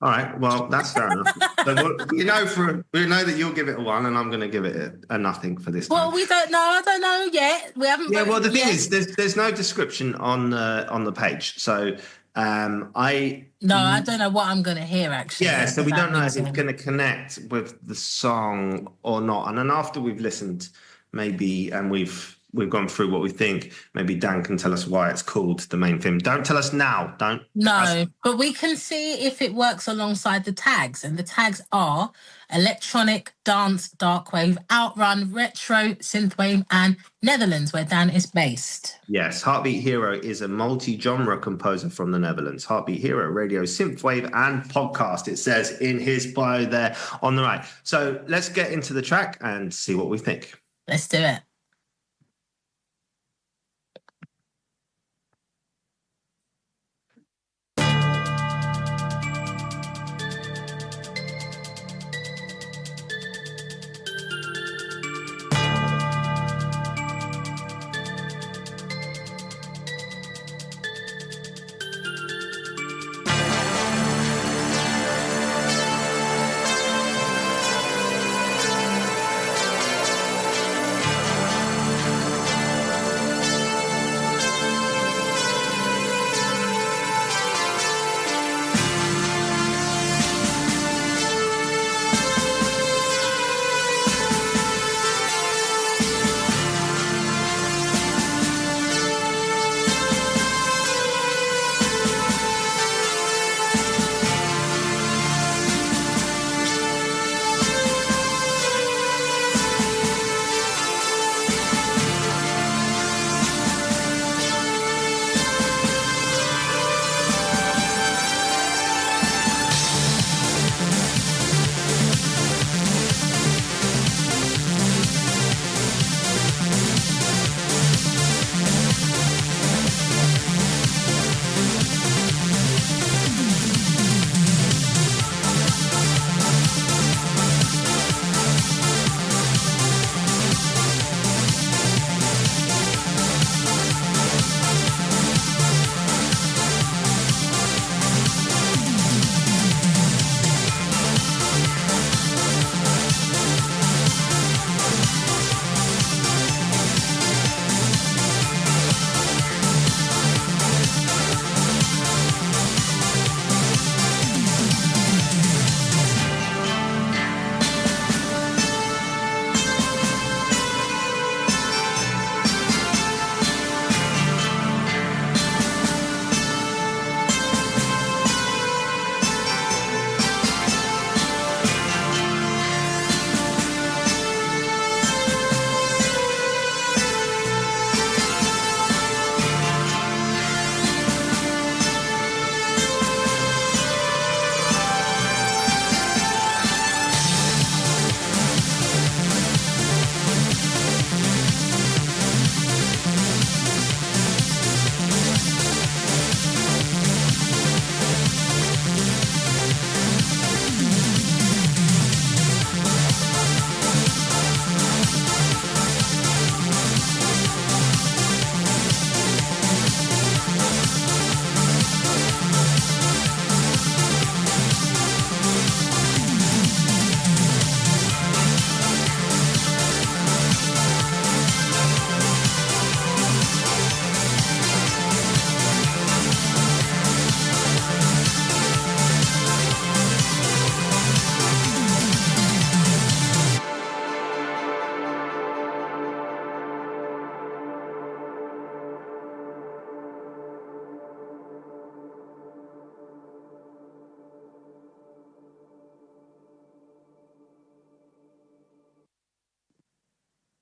All right, well, that's fair enough. So we know that you'll give it a 1 and I'm going to give it a nothing for this time. Well, we don't know. I don't know yet. We haven't. Yeah, well, the thing is, there's no description on the page. So I don't know what I'm going to hear, actually. Yeah, so we don't know if it's going to connect with the song or not. And then after we've listened, maybe, and we've gone through what we think, maybe Dan can tell us why it's called The Main Theme. Don't tell us now. Don't. No, but we can see if it works alongside the tags. And the tags are electronic, dance, darkwave, outrun, retro, synthwave, and Netherlands, where Dan is based. Yes, Heartbeat Hero is a multi-genre composer from the Netherlands. Heartbeat Hero, radio, synthwave, and podcast, it says in his bio there on the right. So let's get into the track and see what we think. Let's do it.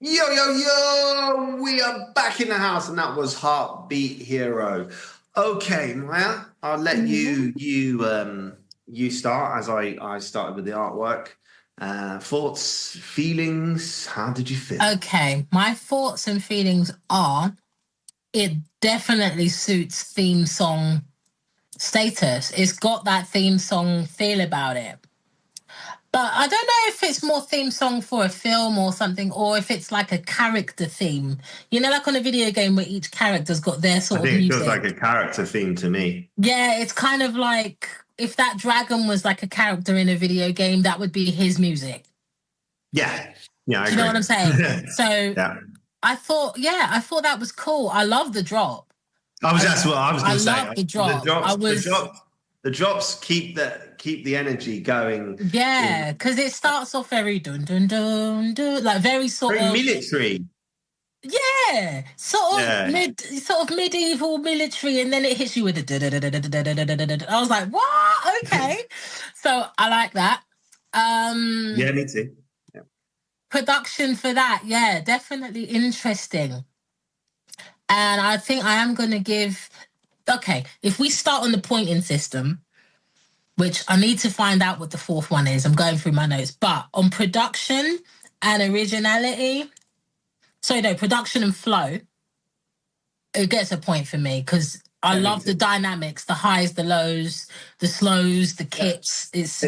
Yo, yo, yo! We are back in the house, and that was Heartbeat Hero. Okay, Maya, I'll let you start as I started with the artwork. Thoughts, feelings, how did you feel? Okay, my thoughts and feelings are it definitely suits theme song status. It's got that theme song feel about it. But I don't know if it's more theme song for a film or something, or if it's like a character theme. You know, like on a video game where each character's got their sort of music. I think it feels like a character theme to me. Yeah, it's kind of like if that dragon was like a character in a video game, that would be his music. Yeah. Yeah, I agree. You know what I'm saying? So yeah. I thought that was cool. I love the drop. That's what I was going to say. I love the drop. The drops keep the energy going. Yeah, because it starts off very dun dun dun dun, like very sort of military. Yeah, sort of medieval military, and then it hits you with a. I was like, what? Okay, so I like that. Yeah, me too. Yeah. Production for that, yeah, definitely interesting. And I think I am going to give. Okay, if we start on the pointing system, which I need to find out what the fourth one is. I'm going through my notes. But on production and originality, production and flow, it gets a point for me because I love the dynamics, the highs, the lows, the slows, the kicks. It's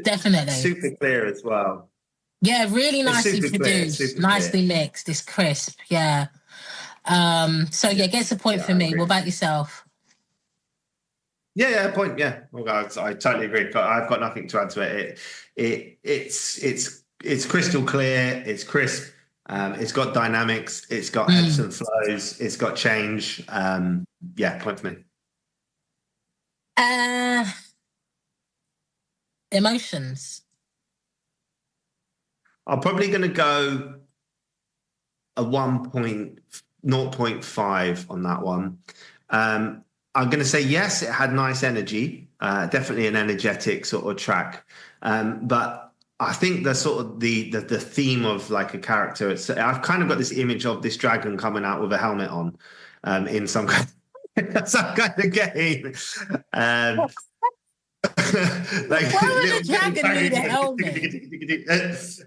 definitely. Super clear as well. Yeah, really nicely produced, nicely mixed. It's crisp, yeah. Gets a point for me. What about yourself? Yeah, point. Yeah, well, I totally agree. I've got nothing to add to it. It's crystal clear. It's crisp. It's got dynamics. It's got ebbs and flows. It's got change. Point for me. Emotions. I'm probably going to go a 0.5 on that one. I'm going to say yes, it had nice energy, definitely an energetic sort of track. But I think the sort of the theme of like a character, I've kind of got this image of this dragon coming out with a helmet on in some kind of game. Why would a dragon need a helmet?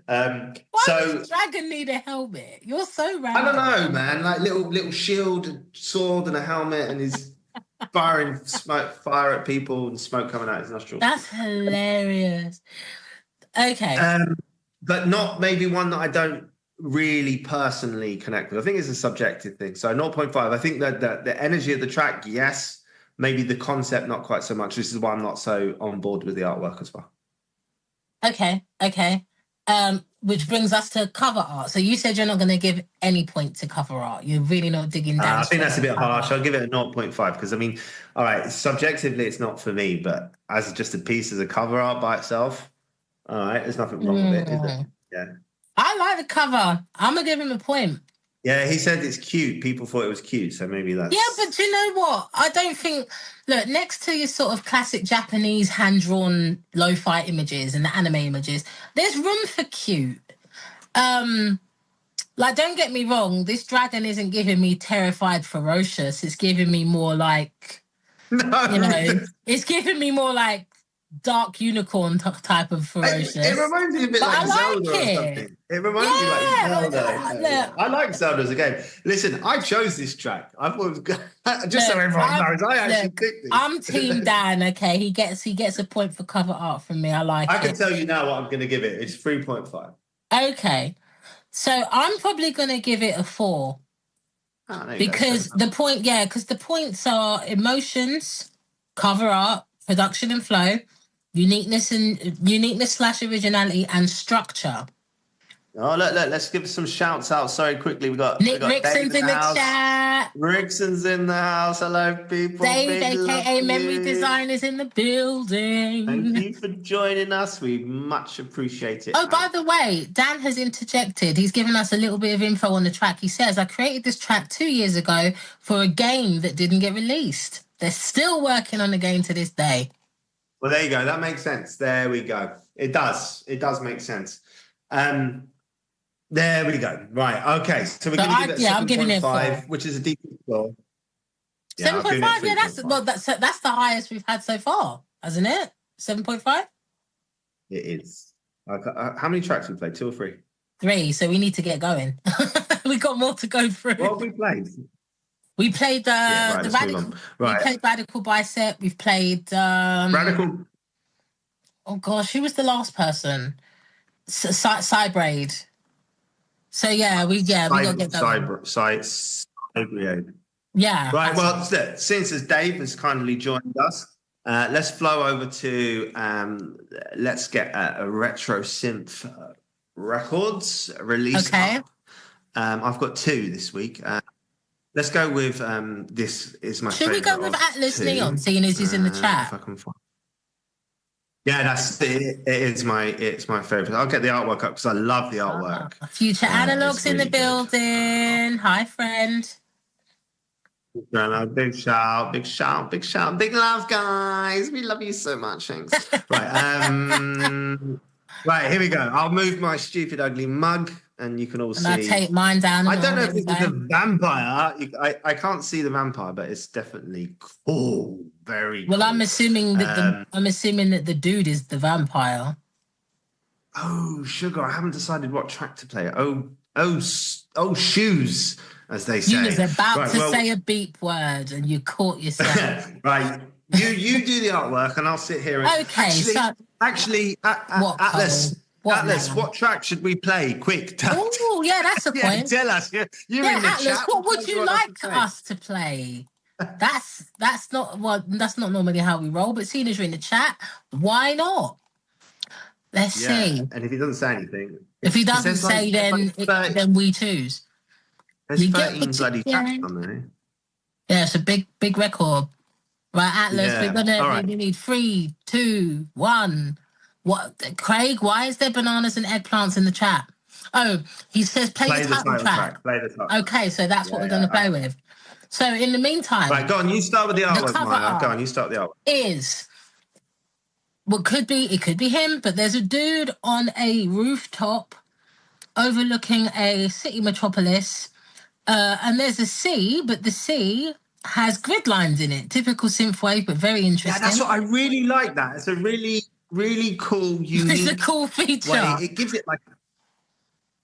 Why would a dragon need a helmet? You're so random. I don't know, man. Like little shield, sword, and a helmet, and he's firing fire at people and smoke coming out his nostrils. That's hilarious. Okay, but not maybe one that I don't really personally connect with. I think it's a subjective thing. So 0.5. I think that the energy of the track, yes. Maybe the concept, not quite so much. This is why I'm not so on board with the artwork as well. Okay. Which brings us to cover art. So you said you're not going to give any point to cover art. You're really not digging down. I think that's a bit harsh. I'll give it a 0.5 because, I mean, all right, subjectively it's not for me, but as just a piece as a cover art by itself, all right, there's nothing wrong with it, is there? Yeah. I like the cover. I'm going to give him a point. Yeah, he said it's cute. People thought it was cute, so maybe that's... Yeah, but do you know what? I don't think... Look, next to your sort of classic Japanese hand-drawn lo-fi images and the anime images, there's room for cute. Don't get me wrong, this dragon isn't giving me terrified, ferocious. It's giving me more like... it's giving me more like dark unicorn type of ferocious. It reminds me a bit like Zelda or something. It reminds me like Zelda. I like Zelda as a game. Listen, I chose this track. I thought it was good. Just so everyone knows, I actually picked this. I'm Team Dan, okay? He gets a point for cover art from me. I like it. I can tell you now what I'm going to give it. It's 3.5. Okay. So I'm probably going to give it a 4. Because the points are emotions, cover art, production and flow, uniqueness / originality, and structure. Oh, look, let's give some shouts out. Sorry, quickly. We got Rickson's in the chat. Rickson's in the house. Hello, people. Dave, aka Memory Design, is in the building. Thank you for joining us. We much appreciate it. Oh, by the way, Dan has interjected. He's given us a little bit of info on the track. He says, I created this track 2 years ago for a game that didn't get released. They're still working on the game to this day. Well, there you go. That makes sense. There we go. It does. It does make sense. There we go. Right. Okay. So we're going to give it a I'm giving it 7.5, which is a decent score. 7.5. Yeah, that's the highest we've had so far, hasn't it? 7.5. It is. How many tracks we played? 2 or 3? 3. So we need to get going. We got more to go through. What have we played? We played the Radical. Right. We played Radical Bicep. We've played Radical. Oh gosh, who was the last person? Cybraid. So we got to get going. Cybraid. Yeah. Right. Well, since as Dave has kindly joined us, let's flow over to let's get a retro synth records release. Okay. I've got 2 this week. Let's go with this is my. Should we go with Atlas Neon, seeing as he's in the chat? If I can find. Yeah, that's it. It's my favorite. I'll get the artwork up because I love the artwork. Future Analogs in the building. Hi, friend. Big shout, big love, guys. We love you so much. Thanks. Right, right, here we go. I'll move my stupid, ugly mug, and you can all see. I take mine down. I don't know if this is a vampire. I can't see the vampire, but it's definitely cool. Very cool. Well, I'm assuming that the dude is the vampire. Oh, sugar! I haven't decided what track to play. Oh, shoes, as they say. You was about to say a beep word, and you caught yourself. Right, you do the artwork, and I'll sit here. And actually, Atlas. What track should we play? Quick. Oh, yeah, that's a point. Tell us. You're in the Atlas, chat. what would you like us to play? That's not normally how we roll, but seeing as you're in the chat, why not? Let's see. And if he doesn't say anything, if he doesn't say, then we choose. There's 13 bloody tracks on there. Yeah, it's a big record. Right, Atlas, we need 3, 2, 1. What, Craig? Why is there bananas and eggplants in the chat? Oh, he says play the title track. Play the title. Okay, so that's what we're going to play with. So in the meantime, right, go on. You start with the artwork, Mayah. Go on. You start with the artwork. It could be him, but there's a dude on a rooftop overlooking a city metropolis, and there's a sea, but the sea has grid lines in it. Typical synthwave, but very interesting. Yeah, that's what I really like. That it's a really, really cool, unique. It's a cool feature. Way. It gives it like.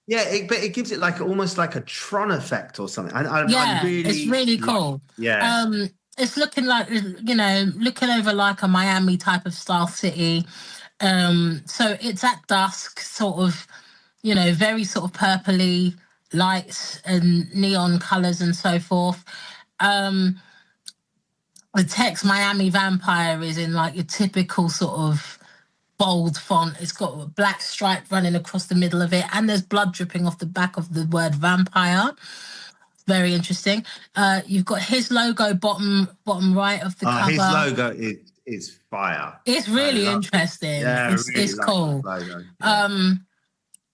Yeah, it gives it like almost like a Tron effect or something. It's really cool. Yeah. It's looking like, looking over like a Miami type of style city. So it's at dusk, sort of, very sort of purpley lights and neon colors and so forth. The text Miami Vampire is in like your typical sort of bold font. It's got a black stripe running across the middle of it, and there's blood dripping off the back of the word vampire. Very interesting. You've got his logo bottom right of the cover. His logo is fire. It's really interesting. Yeah, it's cool.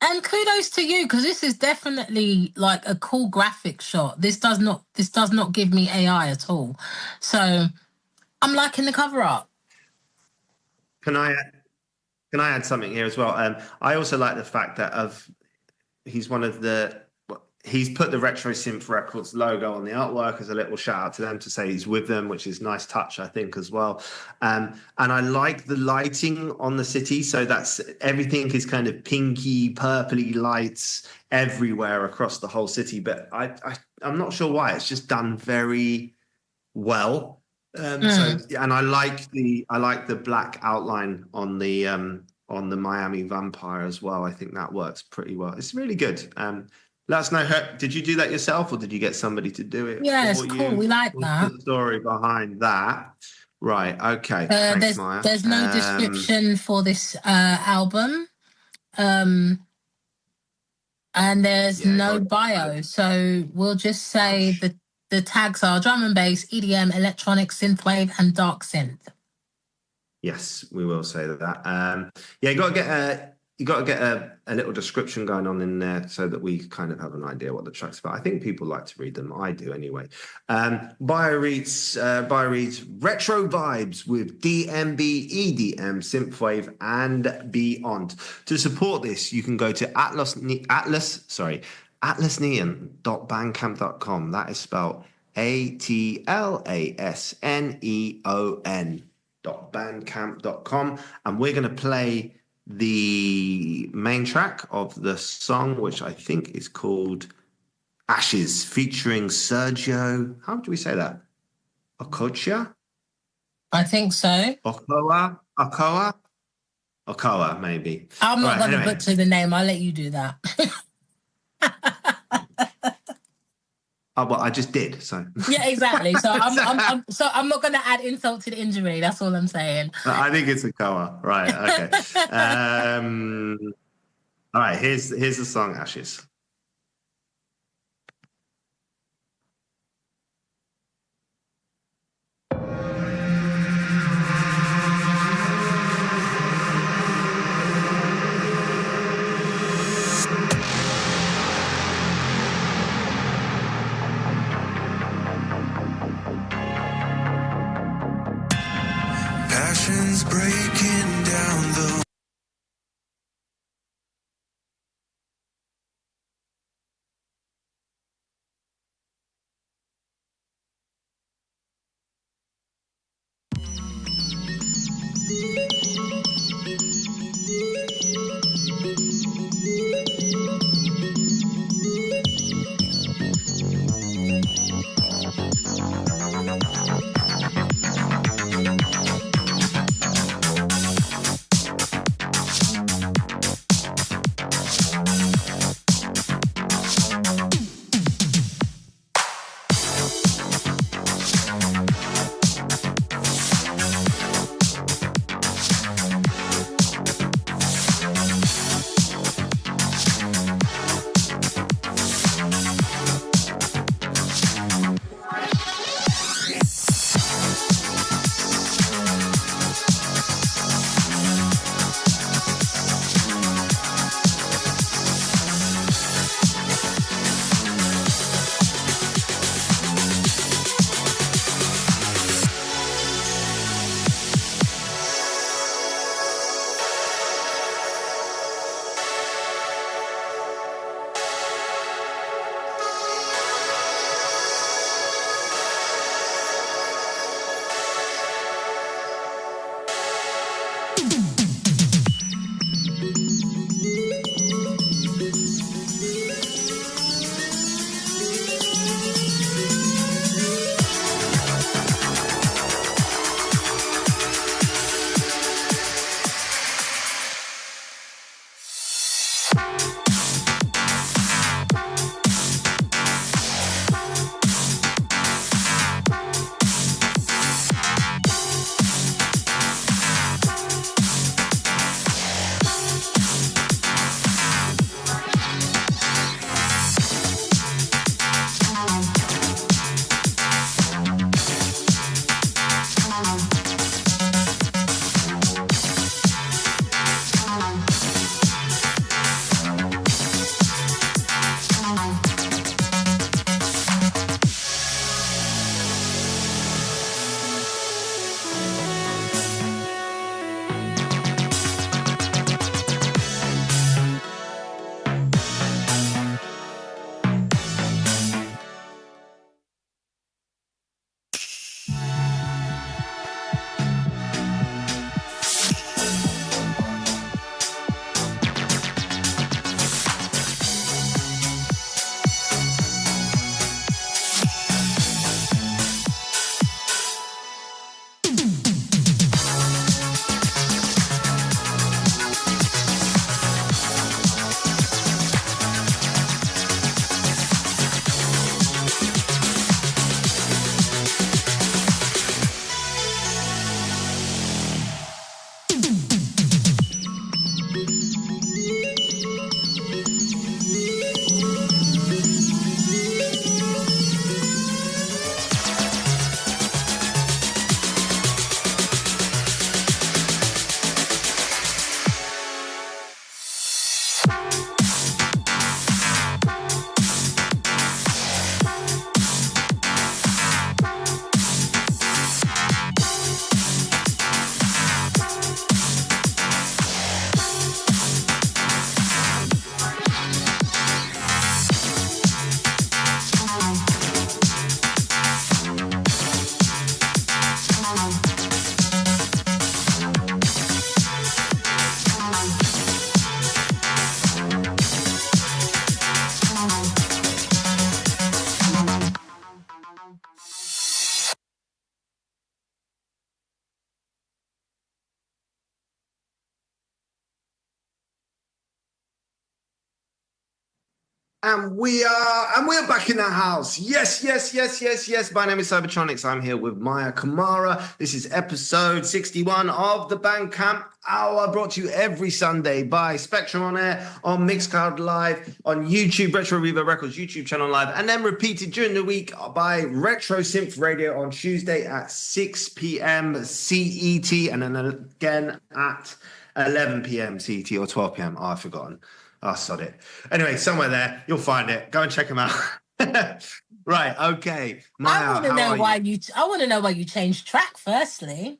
And kudos to you, because this is definitely like a cool graphic shot. This does not give me AI at all. So I'm liking the cover art. Can I add something here as well? I also like the fact that he's put the Retro Synth Records logo on the artwork as a little shout out to them to say he's with them, which is a nice touch, I think, as well. And I like the lighting on the city. So that's everything is kind of pinky, purpley lights everywhere across the whole city. But I'm not sure why. It's just done very well. So, and I like the black outline on the Miami Vampire as well. I think that works pretty well. It's really good. Let us know. Did you do that yourself, or did you get somebody to do it? Yeah, it's cool. We like that. The story behind that, right? Okay. Thanks, Mayah. There's no description for this album, and there's no bio. So we'll just say that the tags are drum and bass, EDM, electronic, synthwave, and dark synth. Yes, we will say that. You got to get you got to get a little description going on in there so that we kind of have an idea what the track's about. I think people like to read them. I do anyway. Mayah reads retro vibes with DMB, EDM, synthwave, and beyond. To support this, you can go to atlasneon.bandcamp.com. That is spelled atlasneon.bandcamp.com, and we're going to play the main track of the song, which I think is called Ashes, featuring Sergio. How do we say that? Okocha? I think so. Okoa, maybe. I'm not going to butcher the name. I'll let you do that. Oh, well, I just did. So yeah, exactly. So I'm not going to add insult to the injury. That's all I'm saying. I think it's Okoa. Right. Okay. All right. Here's the song Ashes. Passions breaking down the And we're back in the house. Yes. My name is Cybertronix. I'm here with Mayah Kamara. This is episode 61 of the Bandcamp Hour, brought to you every Sunday by Spectrum on Air, on Mixcloud Live, on YouTube, Retro Reverb Records YouTube channel live, and then repeated during the week by Retro Synth Radio on Tuesday at 6 p.m. CET, and then again at 11 p.m. CET or 12 p.m. Oh, I've forgotten. Oh, sod it. Anyway, somewhere there, you'll find it. Go and check them out. Right, okay. Mayah, I want to know why you changed track. Firstly,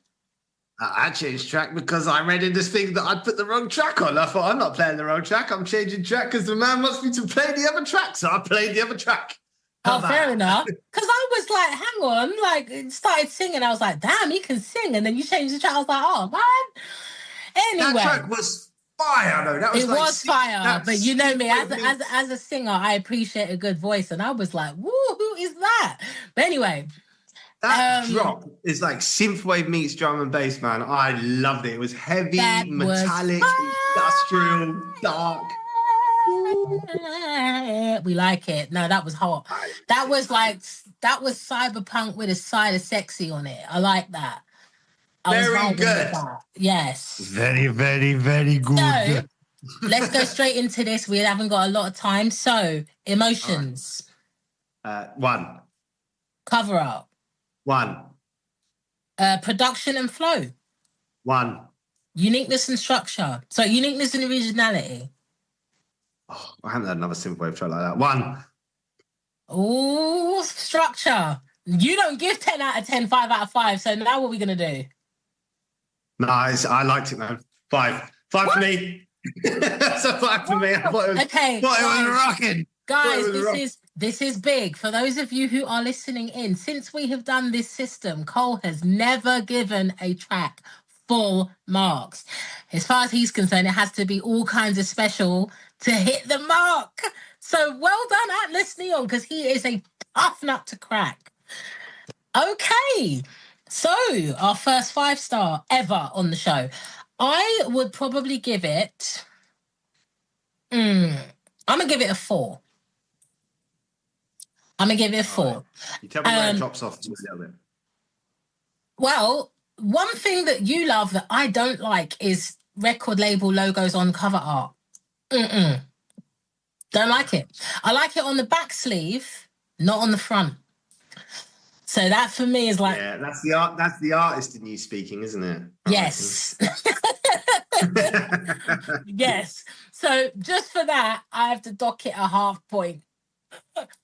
I changed track because I read in this thing that I'd put the wrong track on. I thought, I'm not playing the wrong track. I'm changing track because the man wants me to play the other track, so I played the other track. Fair enough. Because I was like, hang on, like, it started singing. I was like, damn, he can sing. And then you changed the track. I was like, oh man. Anyway, that track was fire, though. That was fire, but you know me, as a singer, I appreciate a good voice, and I was like, "Woo, who is that?" But anyway, that drop is like synthwave meets drum and bass, man. I loved it. It was heavy, metallic, industrial, dark. We like it. No, that was hot. That was cyberpunk with a side of sexy on it. I like that. Very good. Yes. Very, very, very good. So, let's go straight into this. We haven't got a lot of time. So, emotions. Right. 1. Cover up. 1. Production and flow. 1. Uniqueness and structure. So, uniqueness and originality. Oh, I haven't had another synthwave track like that. 1. Oh, structure. You don't give 10 out of 10, 5 out of 5. So, now what are we going to do? Nice. I liked it, man. 5. 5 for me. That's a 5 for me. I thought it was rocking. Guys, this is big. For those of you who are listening in, since we have done this system, Cole has never given a track full marks. As far as he's concerned, it has to be all kinds of special to hit the mark. So well done, Atlas Neon, because he is a tough nut to crack. Okay. So, our first 5-star ever on the show. I would probably give it... I'm going to give it a 4. I'm going to give it a 4. Right. You tell me where it drops off. Well, one thing that you love that I don't like is record label logos on cover art. Don't like it. I like it on the back sleeve, not on the front. So that for me is like... Yeah, that's the artist in you speaking, isn't it? Yes. Yes. So just for that, I have to dock it a half point.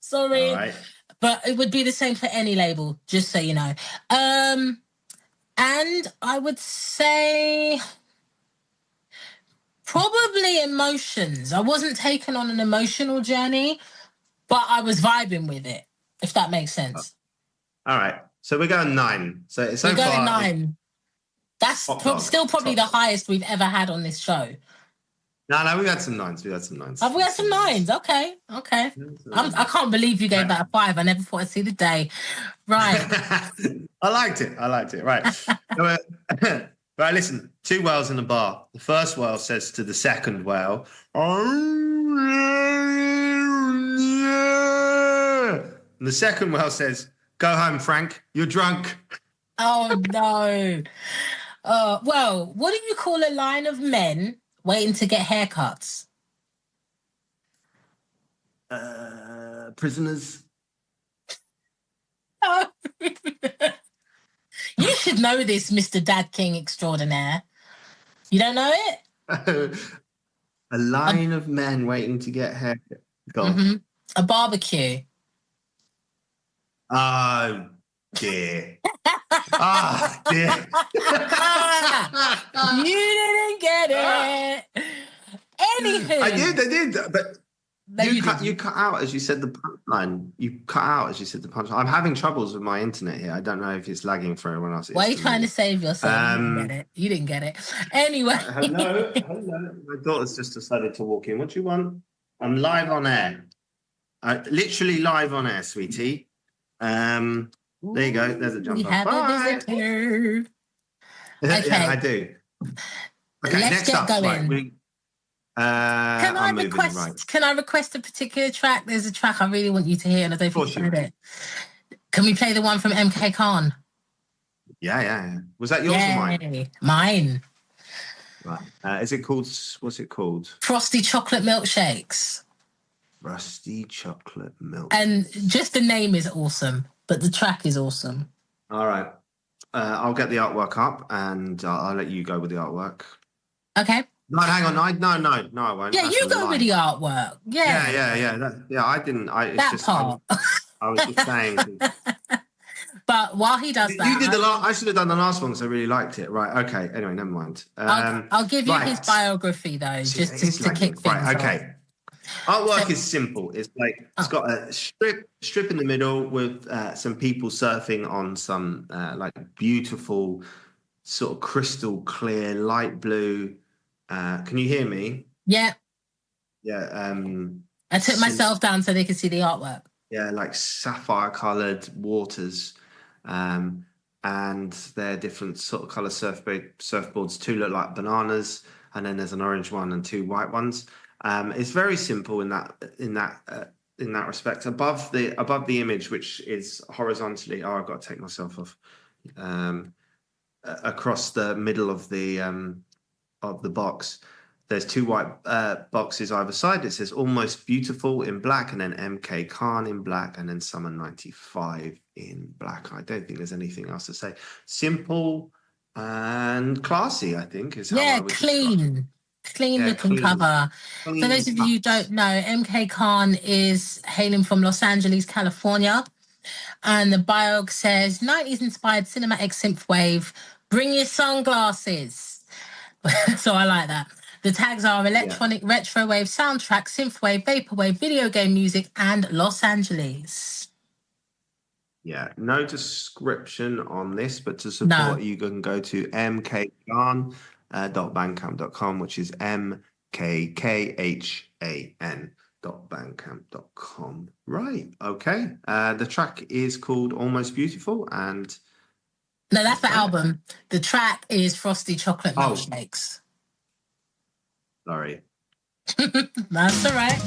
Sorry. Right. But it would be the same for any label, just so you know. And I would say probably emotions. I wasn't taken on an emotional journey, but I was vibing with it, if that makes sense. All right. So we're going 9. So it's we're going 9. That's still probably the highest we've ever had on this show. No, we've had some 9s. Have we had some 9s? Okay. I can't believe you gave that a 5. I never thought I'd see the day. Right. I liked it. Right. Right, listen. 2 whales in a bar. The first whale says to the second whale, oh, yeah. And the second whale says, go home, Frank. You're drunk. Oh, no. Well, what do you call a line of men waiting to get haircuts? Prisoners. Oh. You should know this, Mr. Dad King extraordinaire. You don't know it? A line of men waiting to get haircut. Mm-hmm. A barbecue. Oh, dear. Oh, dear. You didn't get it. Anywho. I did. But no, you cut out as you said the punchline. I'm having troubles with my internet here. I don't know if it's lagging for everyone else. Why are you trying to save yourself? You didn't get it. Anyway. Hello. My daughter's just decided to walk in. What do you want? I'm live on air. Literally live on air, sweetie. There you go. There's a jump. We have a visitor. Okay. Yeah, I do. Okay, let's get going. I'm moving right. Can I request a particular track? There's a track I really want you to hear, and I don't think you've heard it. Can we play the one from MK Khan? Yeah. Was that yours or mine? Mine. Right. Is it called? What's it called? Frosty Chocolate Milkshakes. Frosty Chocolate Milk. And just the name is awesome, but the track is awesome. All right. I'll get the artwork up, and I'll let you go with the artwork. Okay. No, hang on. No, I won't. Yeah, you go with the artwork. Yeah. Yeah. I didn't. That part. I was just saying. But while he does that, you did the last. I should have done the last one because I really liked it. Right. Okay. Anyway, never mind. I'll give you his biography though, just to kick things off. Okay. Artwork is simple. It's like it's got a strip in the middle with some people surfing on some like beautiful, sort of crystal clear, light blue. Can you hear me? Yeah. Yeah. I took myself down so they could see the artwork. Yeah, like sapphire coloured waters. And they're different sort of colour surfboards. 2 look like bananas, and then there's an orange one and 2 white ones. It's very simple in that respect. Above the image, which is horizontally, I've got to take myself off. Across the middle of the box, there's 2 white boxes either side. It says Almost Beautiful in black, and then MK Khan in black, and then Summer 95 in black. I don't think there's anything else to say. Simple and classy, I think, is how I would clean looking cover. For those of you who don't know, MK Khan is hailing from Los Angeles, California. And the bio says, 90s inspired cinematic synthwave, bring your sunglasses. So I like that. The tags are electronic, retrowave, soundtrack, synthwave, vaporwave, video game music, and Los Angeles. Yeah, no description on this, but to support you can go to mkkhan.bandcamp.com, which is mkkhan.bandcamp.com. Right, okay. The track is called Almost Beautiful, and... No, that's the album. The track is Frosty Chocolate Milkshakes. Sorry. That's all right.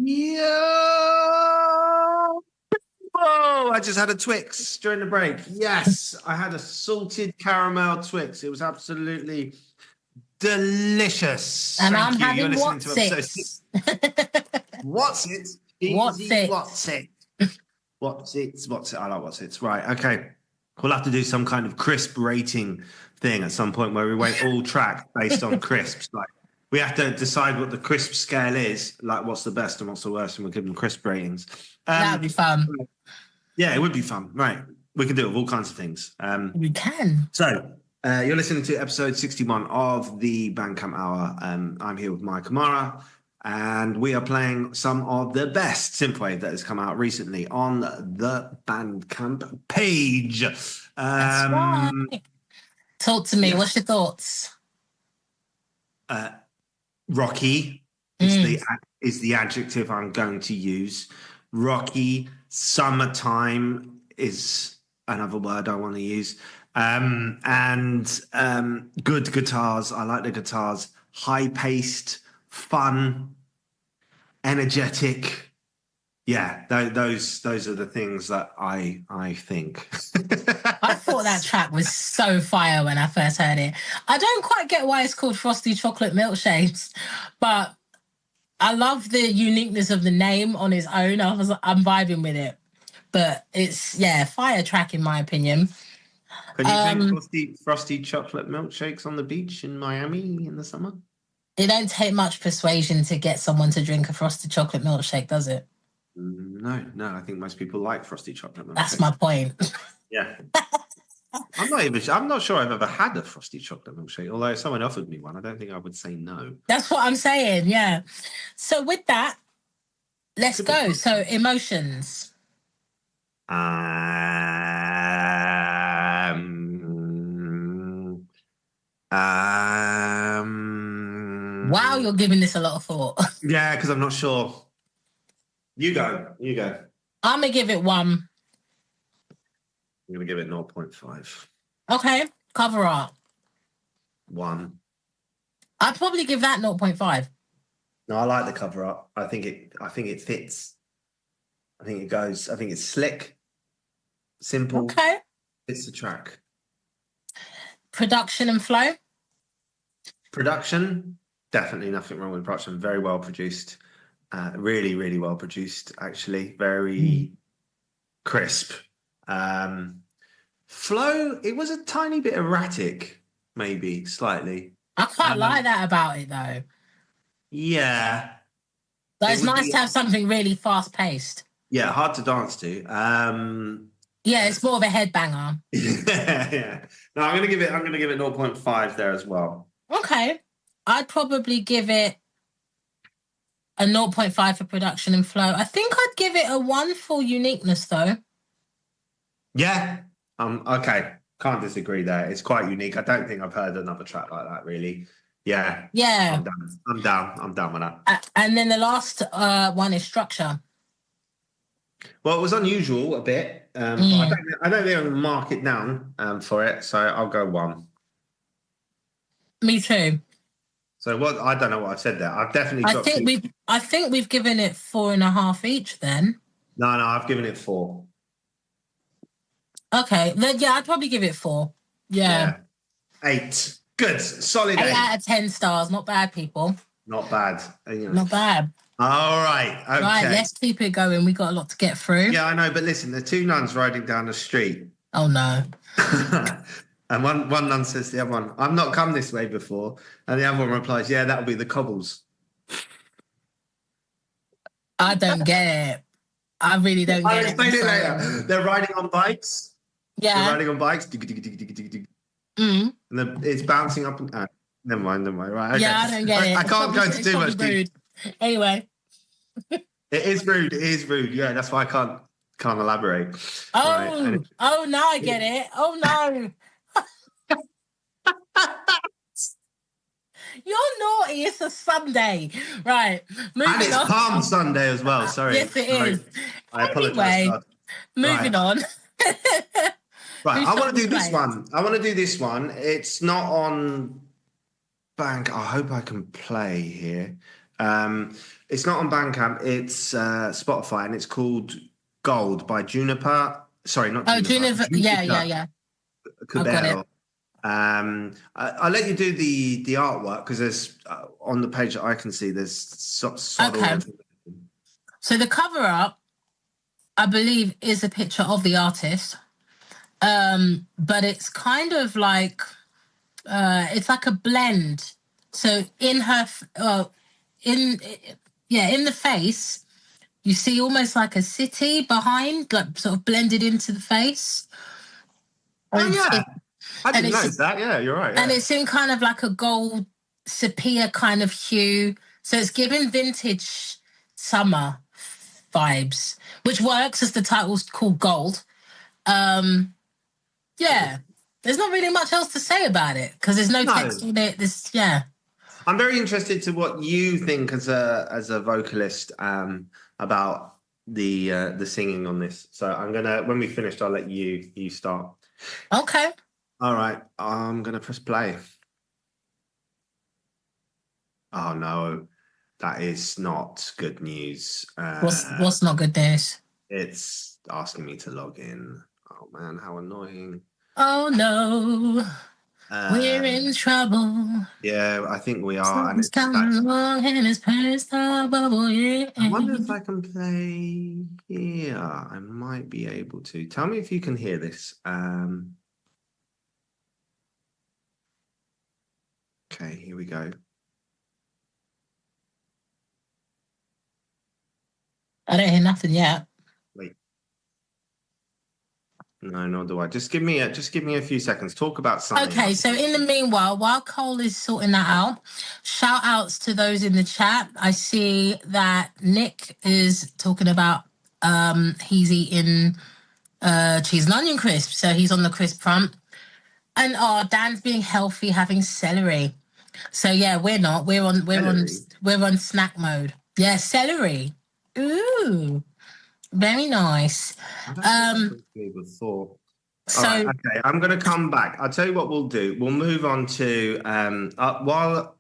Yeah. Whoa, I just had a Twix during the break. Yes, I had a salted caramel Twix. It was absolutely delicious. And Thank I'm you. having You're listening to episode What's six. it? What's it? What's Easy, it? What's it? What's it? What's it? I like what's it. Right. Okay. We'll have to do some kind of crisp rating thing at some point where we won't all track based on crisps. Like we have to decide what the crisp scale is, like what's the best and what's the worst, and we'll give them crisp ratings. That'd be fun. Yeah, it would be fun. Right. We can do it with all kinds of things. We can. So you're listening to episode 61 of the Bandcamp Hour. I'm here with Mayah Kamara, and we are playing some of the best synthwave that has come out recently on the Bandcamp page. That's right. Talk to me. Yeah. What's your thoughts? Rocky is the adjective I'm going to use. Rocky. Summertime is another word I want to use. And good guitars. I like the guitars. High-paced, fun, energetic. Yeah, those are the things that I think. I thought that track was so fire when I first heard it. I don't quite get why it's called Frosty Chocolate Milkshakes, but I love the uniqueness of the name on its own. I'm vibing with it. But it's, fire track in my opinion. Can you drink frosty chocolate milkshakes on the beach in Miami in the summer? It don't take much persuasion to get someone to drink a frosted chocolate milkshake, does it? No. I think most people like frosty chocolate milkshakes. That's my point. Yeah. I'm not sure I've ever had a frosty chocolate milkshake, although if someone offered me one, I don't think I would say no. That's what I'm saying, yeah. So with that, let's go. So emotions. Wow, you're giving this a lot of thought. Yeah, because I'm not sure. You go. I'm going to give it 1. I'm going to give it 0.5. Okay, cover art. 1. I'd probably give that 0.5. No, I like the cover art. I think it fits. I think it goes. I think it's slick, simple. Okay. It's the track. Production and flow. Production, definitely nothing wrong with production. Very well produced. Really, really well produced. Actually, very crisp. Flow, it was a tiny bit erratic, maybe slightly. I quite like that about it though. Yeah. But it's nice to have something really fast paced. Yeah, hard to dance to. Yeah, it's more of a headbanger. Yeah. No, I'm gonna give it 0.5 there as well. Okay. I'd probably give it a 0.5 for production and flow. I think I'd give it a 1 for uniqueness though. Yeah. Okay. Can't disagree there. It's quite unique. I don't think I've heard another track like that really. Yeah. Yeah. I'm down with that. And then the last one is structure. Well, it was unusual a bit. I don't think I'm mark it down for it, so I'll go 1. Me too. So what? I don't know what I've said there. I've definitely. I think we've given it 4.5 each. Then. No, I've given it 4. Okay, then I'd probably give it 4. Yeah. 8. Good, solid 8. 8 out of 10 stars. Not bad, people. Not bad. Not bad. All right. Okay. Right, let's keep it going. We got a lot to get through. Yeah, I know, but listen, the 2 nuns riding down the street. Oh no. And one nun says to the other one, "I've not come this way before." And the other one replies, "Yeah, that'll be the cobbles." I don't get it. I really don't get it. I'll explain it later. They're riding on bikes. Yeah. They're riding on bikes. And it's bouncing up and never mind. Right. Okay. Yeah, I don't get it. I can't go into too much rude. Anyway. It is rude. Yeah, that's why I can't elaborate. Oh, right. Oh, now I get it. Oh, no. You're naughty. It's a Sunday. Right. Moving and it's on. Palm Sunday as well. Sorry. Yes, it is. I apologize. Anyway, moving on. Right. I want to do this one. It's not on Bank. I hope I can play here. It's not on Bandcamp. It's Spotify, and it's called Gold by Juniper. Sorry, not Juniper. Juniper. Yeah. I've got it. I'll let you do the artwork because there's on the page that I can see there's Okay. So the cover art, I believe, is a picture of the artist, but it's kind of like it's like a blend. So in her in the face, you see almost like a city behind, like sort of blended into the face. Oh yeah. I didn't notice that. Yeah, you're right. Yeah. And it's in kind of like a gold sepia kind of hue. So it's giving vintage summer vibes, which works as the title's called Gold. Yeah. There's not really much else to say about it because there's no text in it. I'm very interested to what you think as a vocalist about the singing on this. So I'm gonna, when we finished, I'll let you start. Okay. All right, I'm going to press play. Oh, no, that is not good news. What's not good news? It's asking me to log in. Oh, man, how annoying. Oh, no. We're in trouble. Yeah, I think we are. And it's coming along and it's past our bubble, yeah. I wonder if I can play here. I might be able to. Tell me if you can hear this. Okay, here we go. I don't hear nothing yet. Wait. No, nor do I. Just give me a few seconds. Talk about something. Okay, so in the meanwhile, while Cole is sorting that out, shout outs to those in the chat. I see that Nick is talking about he's eating cheese and onion crisps, so he's on the crisp front. And Dan's being healthy, having celery. So yeah, we're not. We're on snack mode. Yeah, celery. Ooh, very nice. Before. So right, okay, I'm going to come back. I'll tell you what we'll do. We'll move on to while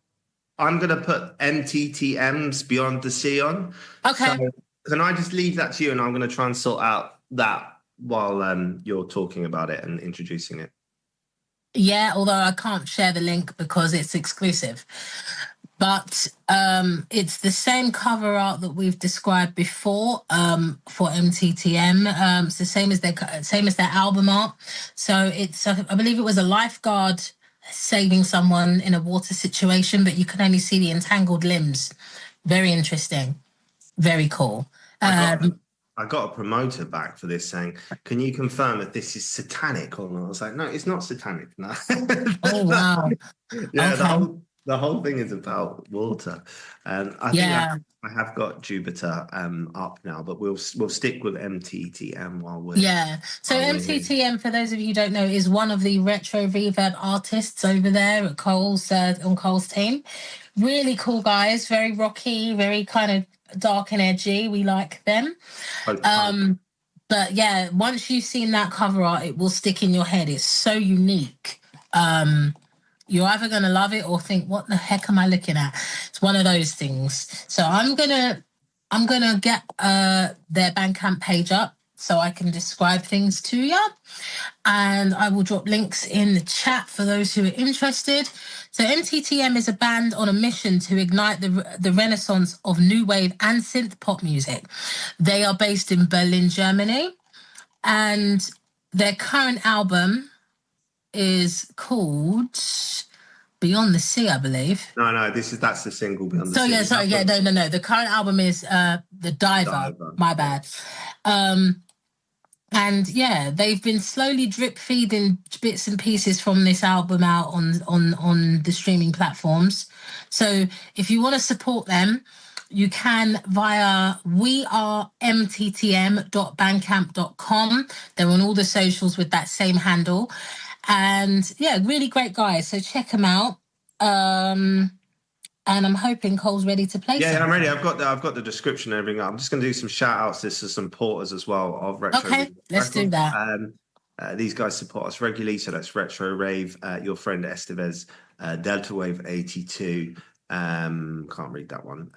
I'm going to put MTTM's Beyond the Sea on. Okay. So can I just leave that to you, and I'm going to try and sort out that while you're talking about it and introducing it. Yeah, although I can't share the link because it's exclusive. But it's the same cover art that we've described before for MTTM. It's the same as their album art. So it's I believe it was a lifeguard saving someone in a water situation, but you can only see the entangled limbs. Very interesting. Very cool. I got a promoter back for this saying, can you confirm if this is satanic or not? I was like, no, it's not satanic. No. Oh, wow. Yeah, okay. The whole thing is about water. I think I have got Jupiter up now, but we'll stick with MTTM while we're... Yeah. So MTTM, for those of you who don't know, is one of the retro reverb artists over there at Cole's on Cole's team. Really cool guys, very rocky, very kind of dark and edgy. We like them. But yeah, once you've seen that cover art, it will stick in your head. It's so unique. You're either going to love it or think, what the heck am I looking at? It's one of those things. So I'm gonna get their Bandcamp page up so I can describe things to you. And I will drop links in the chat for those who are interested. So MTTM is a band on a mission to ignite the renaissance of new wave and synth pop music. They are based in Berlin, Germany. And their current album is called Beyond the Sea, I believe. No, that's the single Beyond the Sea. No. The current album is The Diver. My bad. And yeah, they've been slowly drip feeding bits and pieces from this album out on the streaming platforms. So if you want to support them, you can via wearemttm.bandcamp.com. They're on all the socials with that same handle. And yeah, really great guys. So check them out. And I'm hoping Cole's ready to play. Yeah, I'm ready. I've got the description and everything. I'm just going to do some shout outs to some porters as well of Retro. Okay, let's do that. These guys support us regularly. So that's Retro Rave, your friend Estevez, Delta Wave 82, Can't read that one.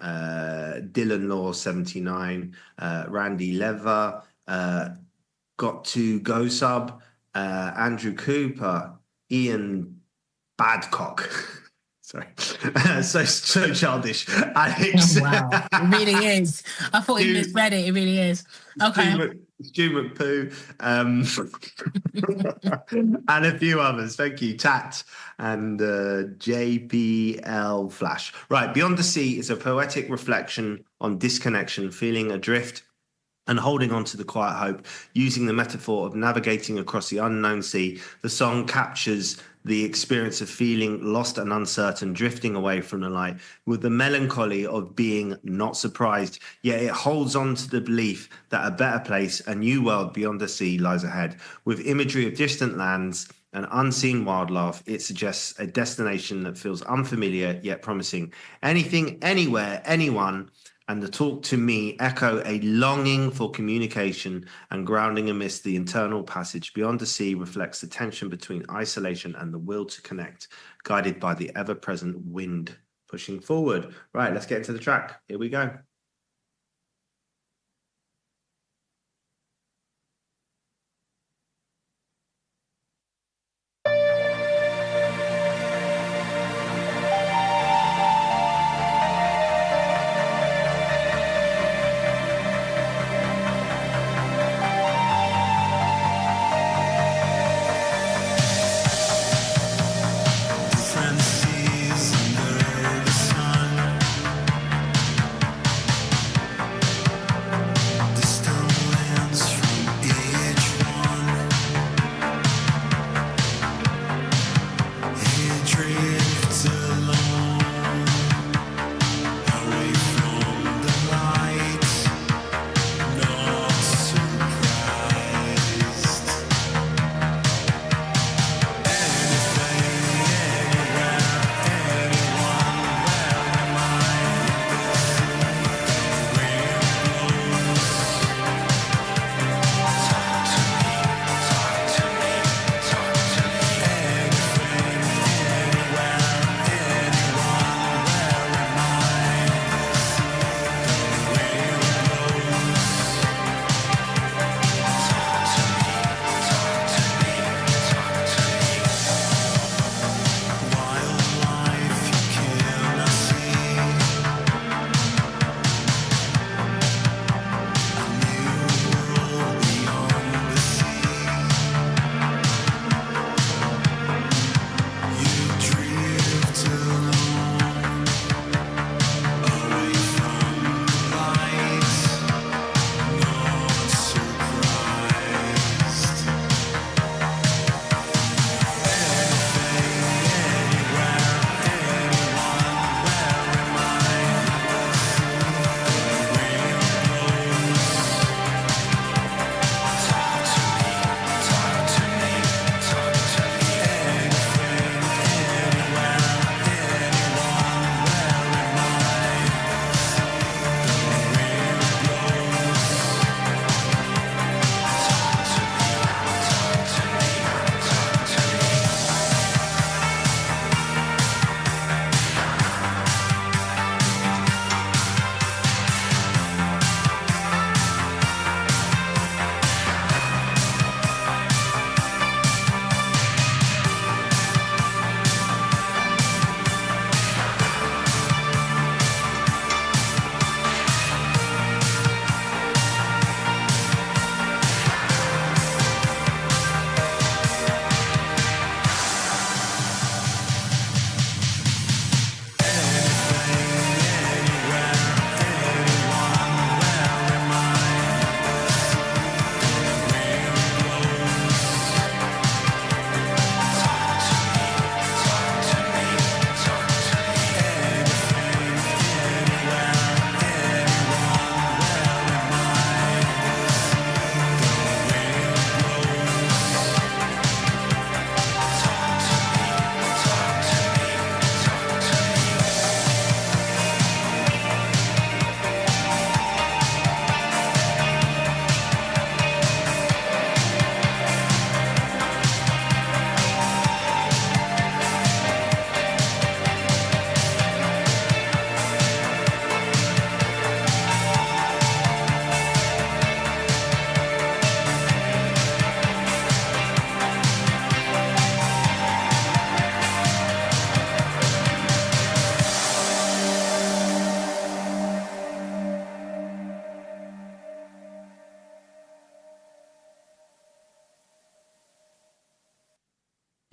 Dylan Law 79, Randy Lever, Got to Go Sub, Andrew Cooper, Ian Badcock. Sorry, so childish. Alex. Oh, wow, it really is. I thought you misread it. It really is. Okay. Stu McPoo, and a few others. Thank you, Tat and JPL Flash. Right, Beyond the Sea is a poetic reflection on disconnection, feeling adrift, and holding on to the quiet hope. Using the metaphor of navigating across the unknown sea, the song captures the experience of feeling lost and uncertain, drifting away from the light, with the melancholy of being not surprised, yet it holds on to the belief that a better place, a new world beyond the sea lies ahead. With imagery of distant lands and unseen wildlife, it suggests a destination that feels unfamiliar yet promising. Anything, anywhere, anyone, and the talk to me echo a longing for communication and grounding amidst the internal passage. Beyond the Sea reflects the tension between isolation and the will to connect, guided by the ever-present wind pushing forward. Right, let's get into the track. Here we go. Different seas under the sun.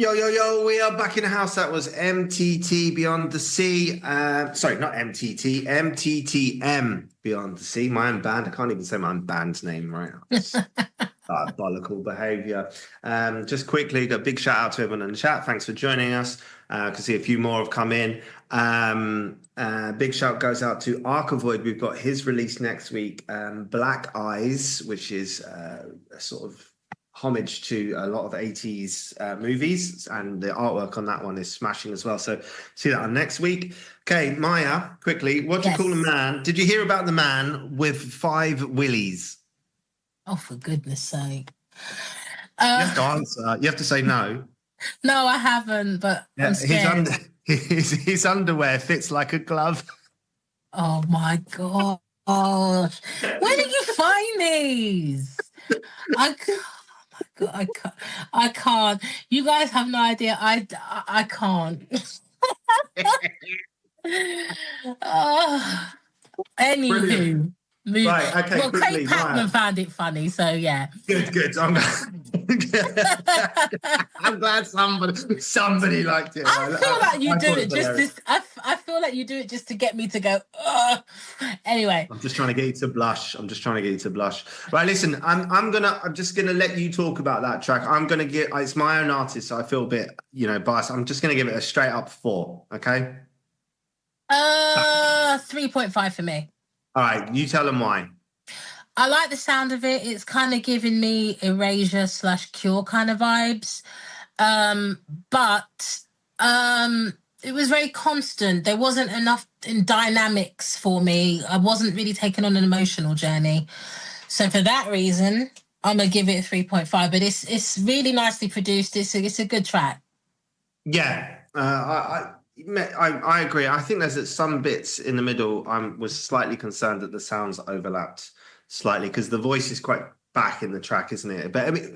Yo, we are back in the house. That was MTT Beyond the Sea. Sorry, not MTT, MTTM Beyond the Sea. My own band. I can't even say my own band's name right. Diabolical behaviour. Just quickly, a big shout out to everyone in the chat. Thanks for joining us. I can see a few more have come in. Big shout goes out to Arcavoid. We've got his release next week. Black Eyes, which is a sort of homage to a lot of 80s movies, and the artwork on that one is smashing as well. So see that on next week. Okay, Maya, quickly, what do you call a man? Did you hear about the man with 5 willies? Oh, for goodness sake. You have to answer. You have to say no. No, I haven't, but I'm scared. His underwear fits like a glove. Oh, my God. Where did you find these? I can't. You guys have no idea. I can't. Anywho. Brilliant. Right, okay. Well, Craig Patman found it funny, so yeah. Good. I'm glad somebody liked it. I feel like you do it just to. I feel like you do it just to get me to go. Ugh. Anyway, I'm just trying to get you to blush. Right, listen. I'm just gonna let you talk about that track. I'm gonna get. It's my own artist, so I feel a bit, biased. I'm just gonna give it a straight up 4. Okay. 3.5 for me. All right, you tell them why. I like the sound of it. It's kind of giving me Erasure / Cure kind of vibes. But it was very constant. There wasn't enough in dynamics for me. I wasn't really taken on an emotional journey. So for that reason, I'm going to give it a 3.5. But it's really nicely produced. It's a good track. Yeah, I agree. I think there's some bits in the middle. I was slightly concerned that the sounds overlapped slightly because the voice is quite back in the track, isn't it? But I mean,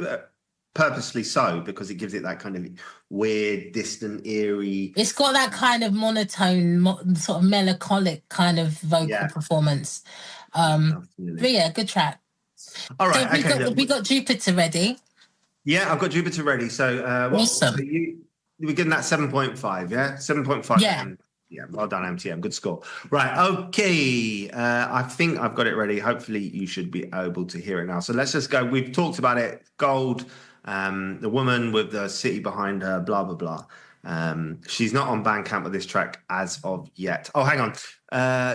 purposely so, because it gives it that kind of weird, distant, eerie. It's got that kind of monotone, sort of melancholic kind of vocal performance. But yeah, good track. All right. So we got Jupiter ready. Yeah, I've got Jupiter ready. So awesome. So we're getting that 7.5, yeah? 7.5. Yeah. Yeah, well done, MTM. Good score. Right, okay. I think I've got it ready. Hopefully you should be able to hear it now. So let's just go. We've talked about it. Gold, the woman with the city behind her, blah, blah, blah. She's not on Bandcamp with this track as of yet. Oh, hang on.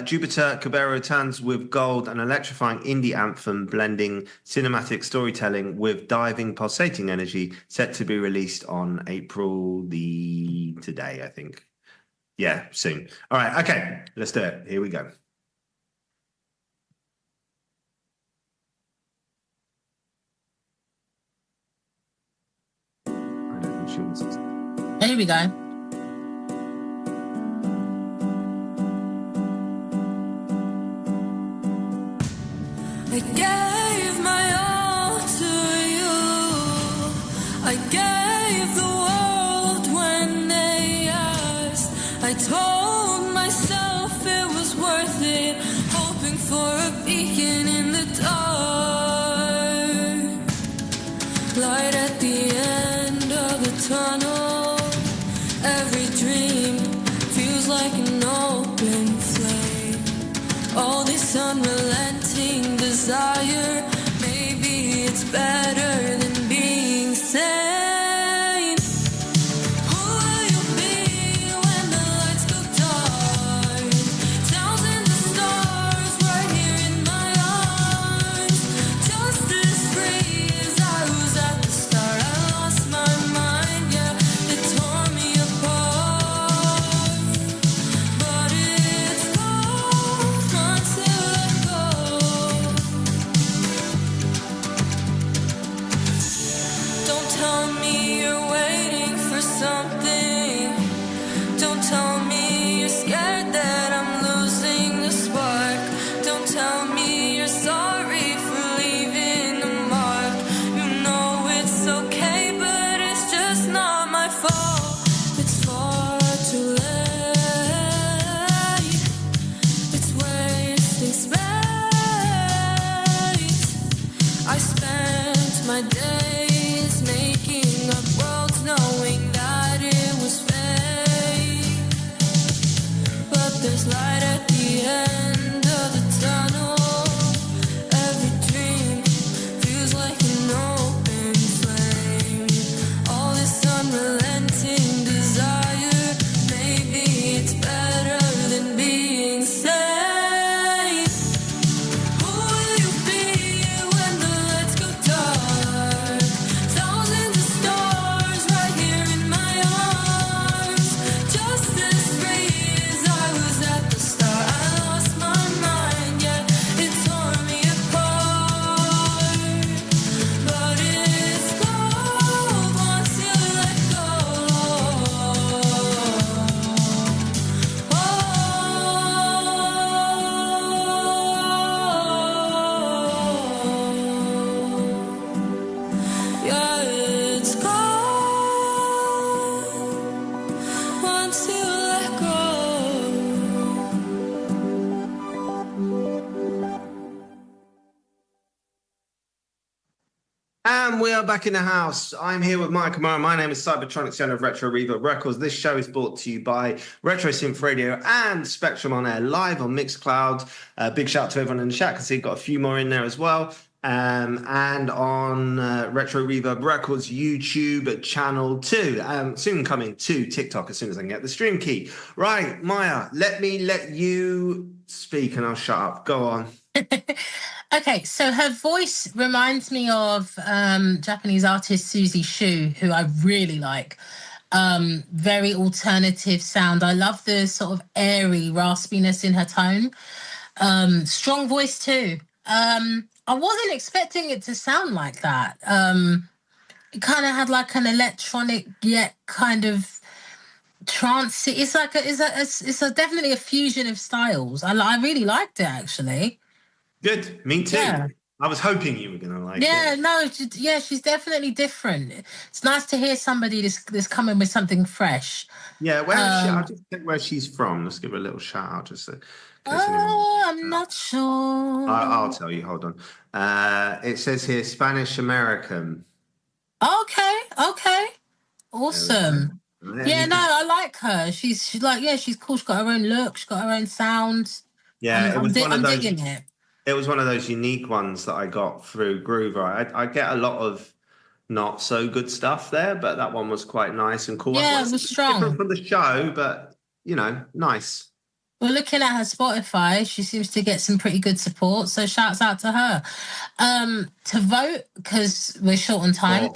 Jupiter Cabrera returns with Gold, an electrifying indie anthem blending cinematic storytelling with diving, pulsating energy, set to be released on April today, I think. Yeah, soon. All right, okay, let's do it. Here we go. Here we go. I gave my all to you. I gave the world when they asked. I told myself it was worth it, hoping for a beacon in the dark. Light at the end of the tunnel. Every dream feels like an open flame. All this unrelenting desire, maybe it's better than being sane. Who will you be when the lights go dark? Thousand stars right here in my arms. Just as free as I was at the start. I lost my mind, yeah, it tore me apart. But it's gold until I go. And we are back in the house. I'm here with Mike Kamara. My name is Cybertronix, owner of Retro Reverb Records. This show is brought to you by Retro Synth Radio and Spectrum on Air live on Mixcloud. Big shout out to everyone in the chat. I can see got a few more in there as well. And on Retro Reverb Records YouTube channel 2. Soon coming to TikTok as soon as I can get the stream key. Right, Mayah, let you speak and I'll shut up. Go on. Okay, so her voice reminds me of Japanese artist Suzy Shu, who I really like. Very alternative sound. I love the sort of airy raspiness in her tone. Strong voice too. I wasn't expecting it to sound like that. It kind of had like an electronic yet kind of trance. It's definitely a fusion of styles. I really liked it actually. Good, me too. Yeah. I was hoping you were going to like it. Yeah, no, she's definitely different. It's nice to hear somebody that's coming with something fresh. Yeah, where is she? I'll just check where she's from. Let's give her a little shout out. Just I'm not sure. I'll tell you. Hold on. It says here Spanish American. Okay, awesome. Yeah, no, I like her. She's cool. She's got her own look. She's got her own sound. Yeah, I'm digging it. It was one of those unique ones that I got through Groover. I get a lot of not so good stuff there, but that one was quite nice and cool. Yeah, it was strong. Different from the show, but, nice. Well, looking at her Spotify, she seems to get some pretty good support, so shouts out to her. To vote, because we're short on time,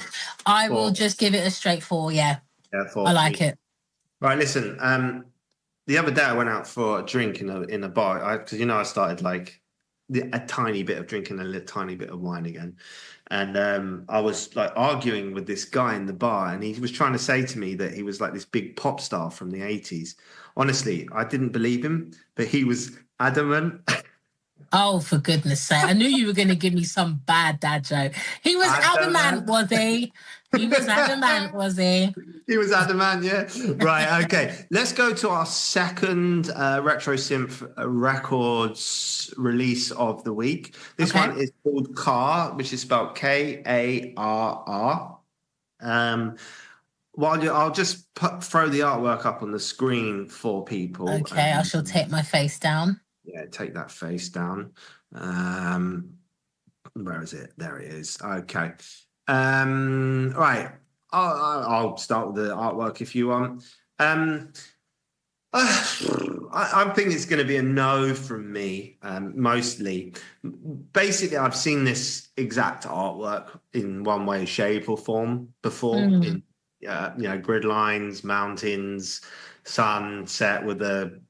I will just give it a straight 4, yeah. Yeah, 4. I like it. Right, listen, the other day I went out for a drink in a bar, because, I started like a tiny bit of drinking and a tiny bit of wine again. And I was like arguing with this guy in the bar, and he was trying to say to me that he was like this big pop star from the 80s. Honestly, I didn't believe him, but he was adamant. Oh, for goodness sake. I knew you were going to give me some bad dad joke. He was adamant, was he? He was adamant, was he? He was adamant, yeah. Right, okay. Let's go to our second Retro Synth Records release of the week. This one is called Car, which is spelled Karr. I'll just throw the artwork up on the screen for people. Okay, I shall take my face down. Yeah, take that face down. Where is it? There it is. Okay. Right. I'll start with the artwork if you want. I think it's going to be a no from me, mostly. Basically, I've seen this exact artwork in one way, shape, or form before. In grid lines, mountains, sunset with the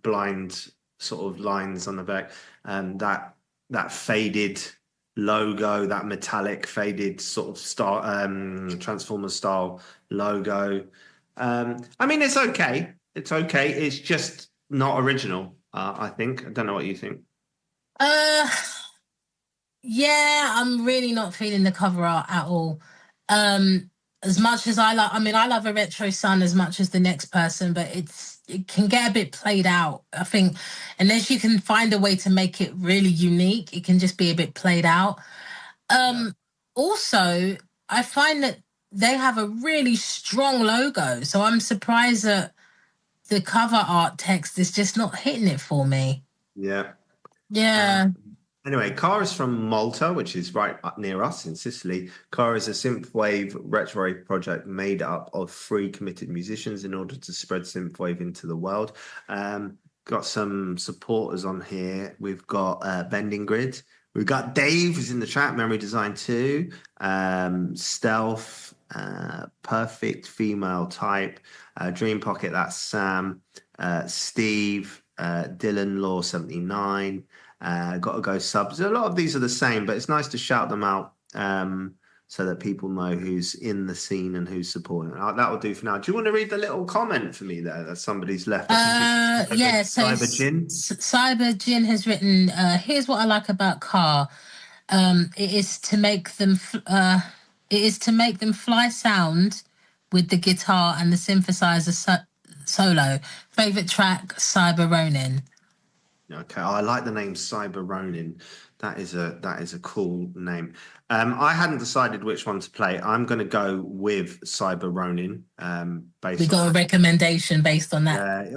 blind sort of lines on the back, and that faded logo, that metallic faded sort of Transformer style logo. I mean, it's okay. It's okay. It's just not original. I think. I don't know what you think. Yeah, I'm really not feeling the cover art at all. As much as I love a Retro Sun as much as the next person, but it can get a bit played out. I think unless you can find a way to make it really unique, it can just be a bit played out. Also, I find that they have a really strong logo, so I'm surprised that the cover art text is just not hitting it for me. Yeah. Anyway, Car is from Malta, which is right up near us in Sicily. Car is a synthwave retro project made up of 3 committed musicians in order to spread synthwave into the world. Got some supporters on here. We've got Bending Grid. We've got Dave, who's in the chat, Memory Design 2, Stealth, Perfect Female Type, Dream Pocket, that's Sam, Steve, Dylan Law 79, Gotta Go Subs. A lot of these are the same, but it's nice to shout them out so that people know who's in the scene and who's supporting it. That will do for now. Do you want to read the little comment for me there that somebody's left? Yeah, so Cyber Jin has written, here's what I like about Car. It is to make them fly sound with the guitar and the synthesizer solo. Favorite track, Cybertronix. Okay, I like the name Cybertronix. That is a cool name. I hadn't decided which one to play. I'm going to go with Cybertronix. We got a recommendation based on that.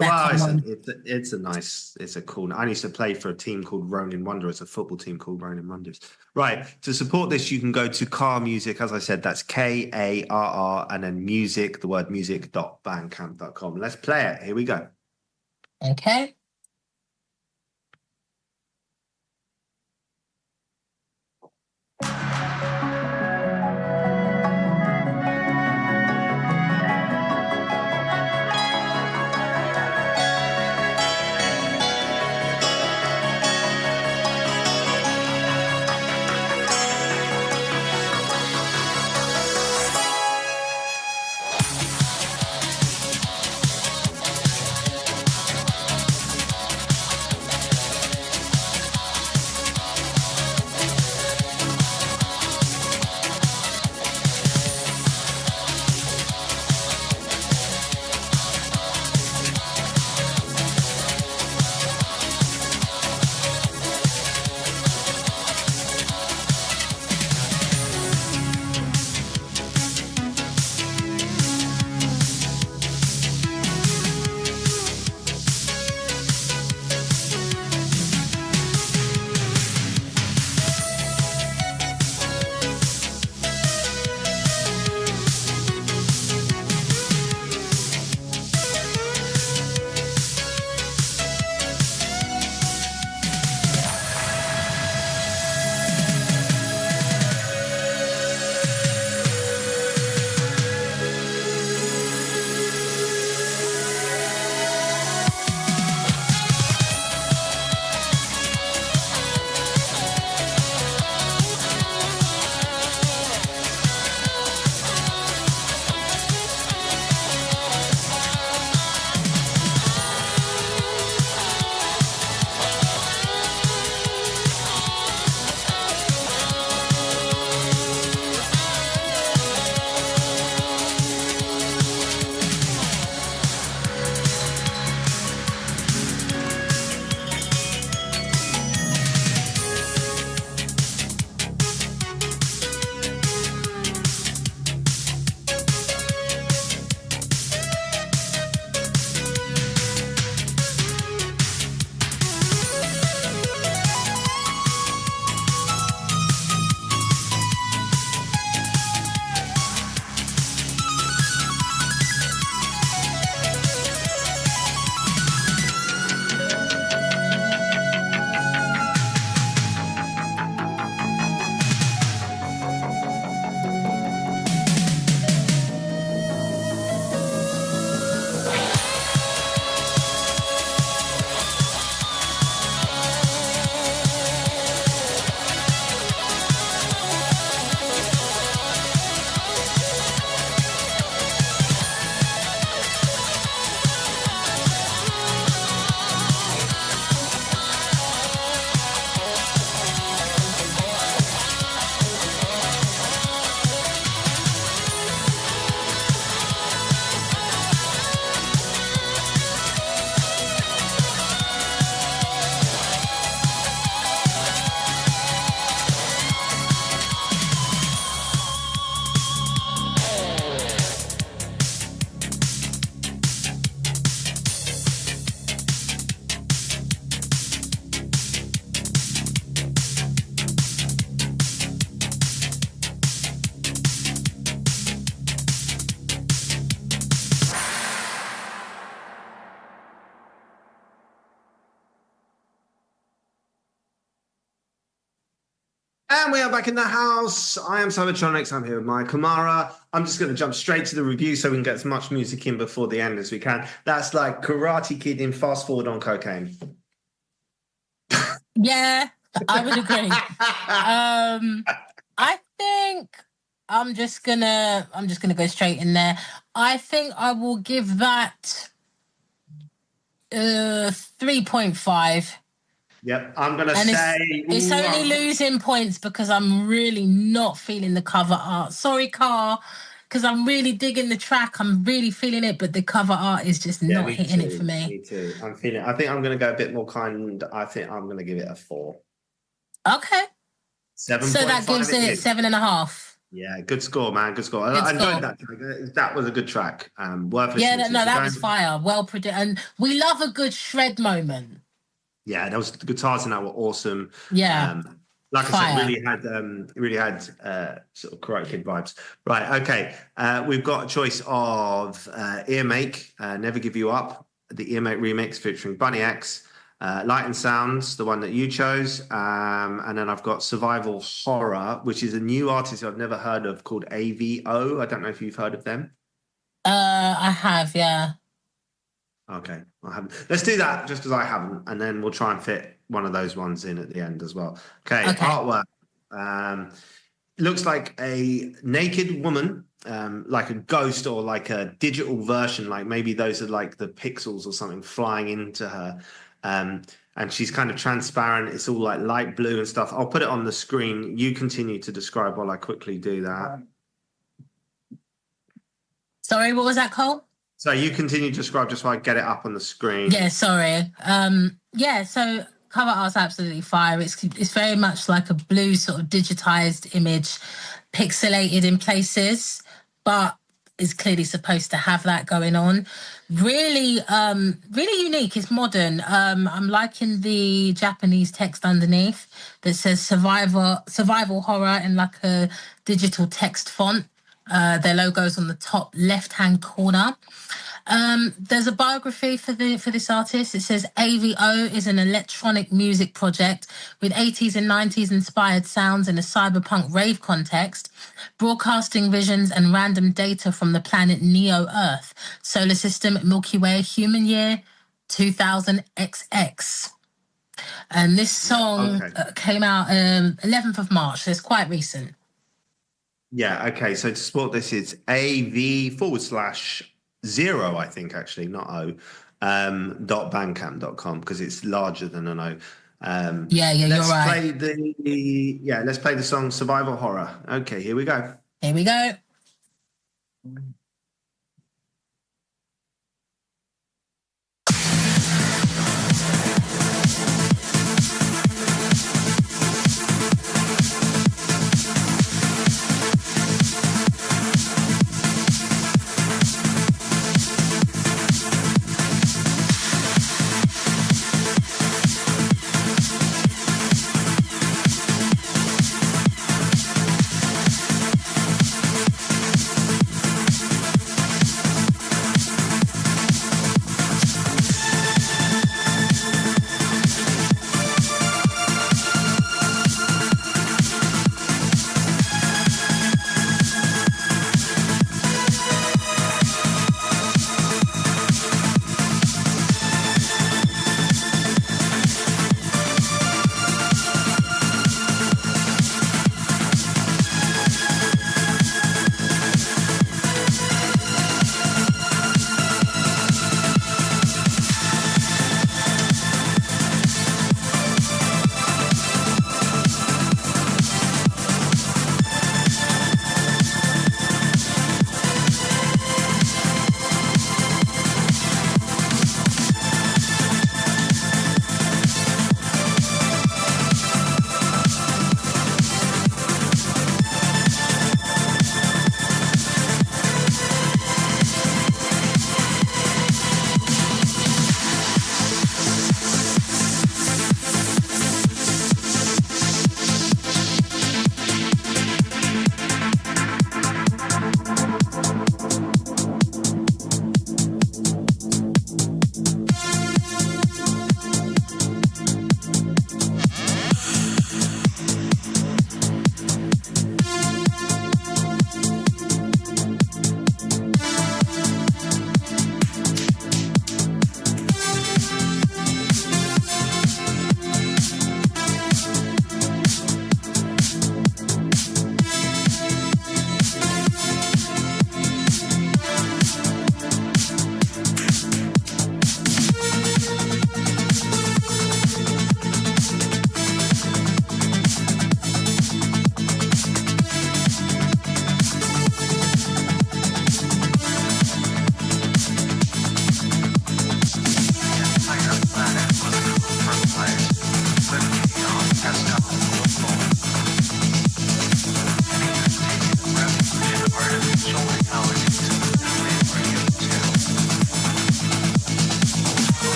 It's a cool. I used to play for a team called Ronin Wanderers, a football team called Ronin Wanderers. Right. To support this, you can go to Car Music. As I said, that's KARR and then music, the word music.bandcamp.com. Let's play it. Here we go. Okay. And we are back in the house. I am Cybertronix. I'm here with Mayah Kamara. I'm just going to jump straight to the review so we can get as much music in before the end as we can. That's like Karate Kid in fast forward on cocaine. Yeah, I would agree. I think I'm just gonna go straight in there. I think I will give that 3.5. Yep, I'm going to say... It's only losing points because I'm really not feeling the cover art. Sorry, Car. because I'm really digging the track. I'm really feeling it, but the cover art is just not hitting it for me. Me too. I'm feeling it. I think I'm going to go a bit more kind. I think I'm going to give it a 4. Okay. 7. So that gives it 7.5. Yeah, good score, man. Good score. I enjoyed that track. That was a good track. Worth listening to. No, that was fire. Well produced. And we love a good shred moment. Yeah, that was the guitars in that were awesome. Yeah. Like I said, really had sort of Karate Kid vibes. Right, okay. We've got a choice of Earmake, Never Give You Up, the Earmake remix featuring Bunny X, Light and Sounds, the one that you chose, and then I've got Survival Horror, which is a new artist I've never heard of called AVO. I don't know if you've heard of them. I have, yeah. Okay, I haven't. Let's do that just because I haven't, and then we'll try and fit one of those ones in at the end as well. Okay. Artwork. Looks like a naked woman, like a ghost or like a digital version, like maybe those are like the pixels or something flying into her. And she's kind of transparent. It's all like light blue and stuff. I'll put it on the screen. You continue to describe while I quickly do that. Sorry, what was that, Cole? So you continue to describe just so I get it up on the screen. Yeah, sorry. So cover art's absolutely fire. It's very much like a blue sort of digitized image, pixelated in places, but is clearly supposed to have that going on. Really, really unique. It's modern. I'm liking the Japanese text underneath that says survival horror in like a digital text font. Their logo's on the top left-hand corner. There's a biography for this artist. It says AVO is an electronic music project with 80s and 90s inspired sounds in a cyberpunk rave context, broadcasting visions and random data from the planet Neo-Earth, solar system, Milky Way, human year 2000 XX. And this song came out 11th of March, so it's quite recent. Yeah, okay. So to support this, it's AV/0, I think, actually, not O, .bandcamp.com, because it's larger than an O. You're right. Let's play the song Survival Horror. Okay, here we go. Here we go.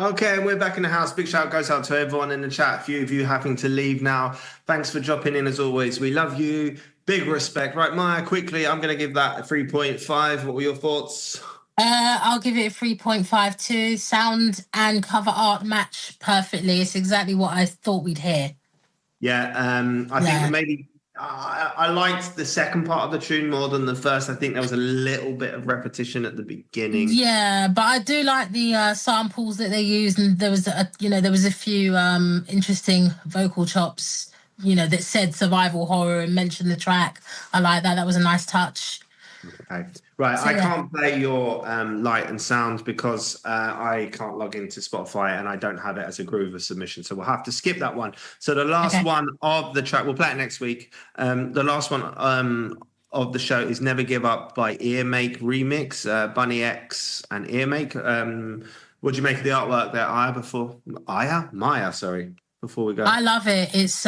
Okay, and we're back in the house. Big shout goes out to everyone in the chat. A few of you having to leave now. Thanks for dropping in as always. We love you. Big respect. Right, Mayah, quickly, I'm going to give that a 3.5. What were your thoughts? I'll give it a 3.52. Sound and cover art match perfectly. It's exactly what I thought we'd hear. Yeah, I think maybe I liked the second part of the tune more than the first. I think there was a little bit of repetition at the beginning. Yeah, but I do like the samples that they used, and there was a few interesting vocal chops, that said survival horror and mentioned the track. I like that. That was a nice touch. Okay. Right, so, I can't play your light and sound because I can't log into Spotify and I don't have it as a Groover submission, so we'll have to skip that one. So the last one of the track, we'll play it next week. The last one of the show is Never Give Up by Earmake Remix, Bunny X and Earmake. What do you make of the artwork there, Mayah, sorry, before we go? I love it. It's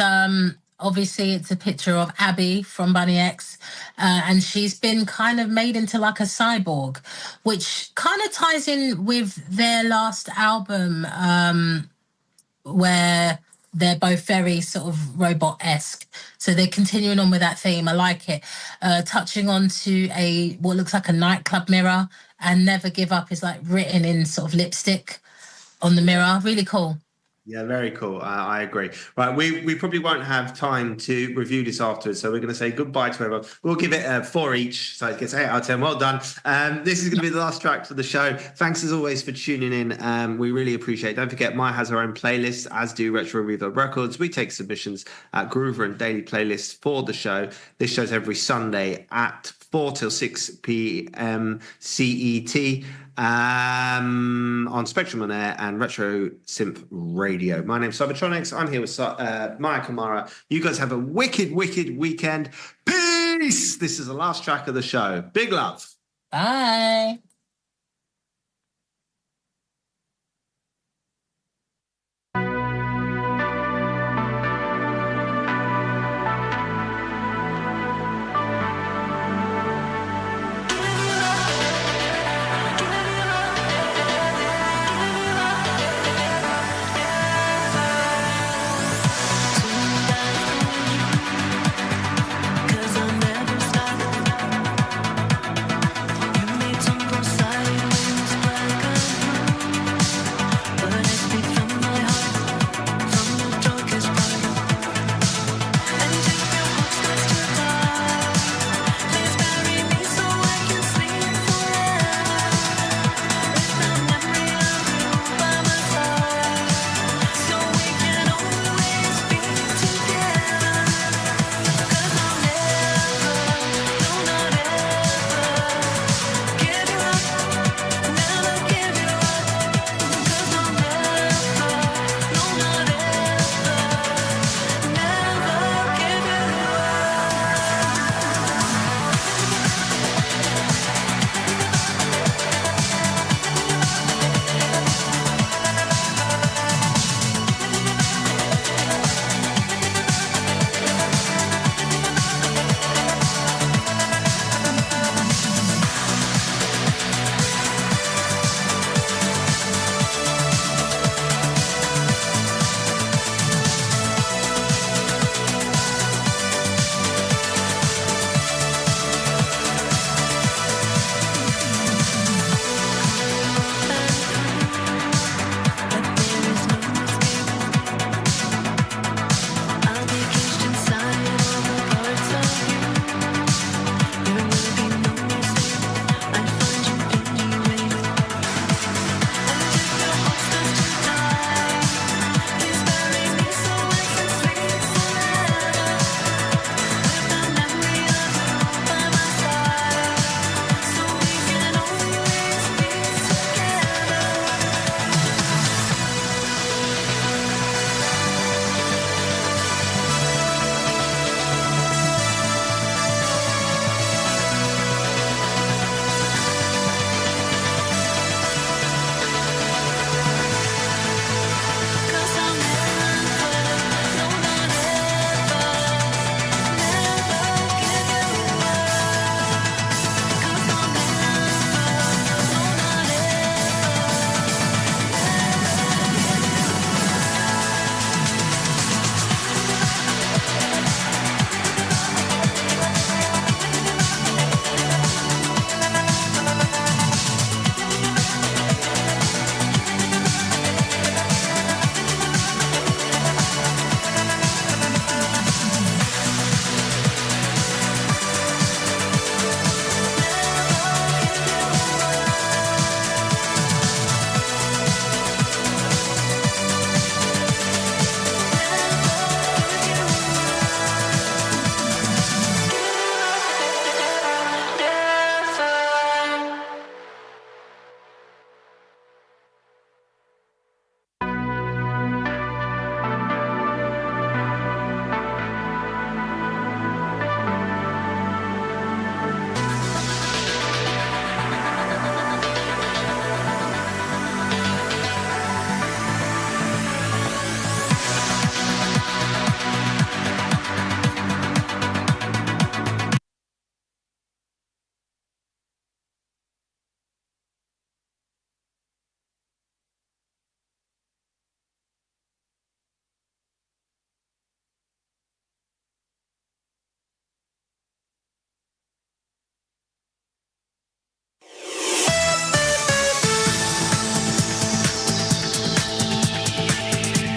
obviously it's a picture of Abby from Bunny X, and she's been kind of made into like a cyborg, which kind of ties in with their last album, where they're both very sort of robot-esque. So they're continuing on with that theme. I like it. Touching on to what looks like a nightclub mirror, and Never Give Up is like written in sort of lipstick on the mirror. Really cool. Yeah, very cool. I agree. Right, we probably won't have time to review this afterwards, so we're going to say goodbye to everyone. We'll give it 4 each, so it gets 8 out of 10. Well done. This is going to be the last track for the show. Thanks as always for tuning in. We really appreciate it. Don't forget, Mayah has her own playlist, as do Retro Reverb Records. We take submissions at Groover and Daily Playlists for the show. This show's every Sunday at 4 till 6 p.m. CET. On Spectrum on Air and Retro Synth Radio. My name's Cybertronix. I'm here with Mayah Kamara. You guys have a wicked weekend. Peace! This is the last track of the show. Big love. Bye.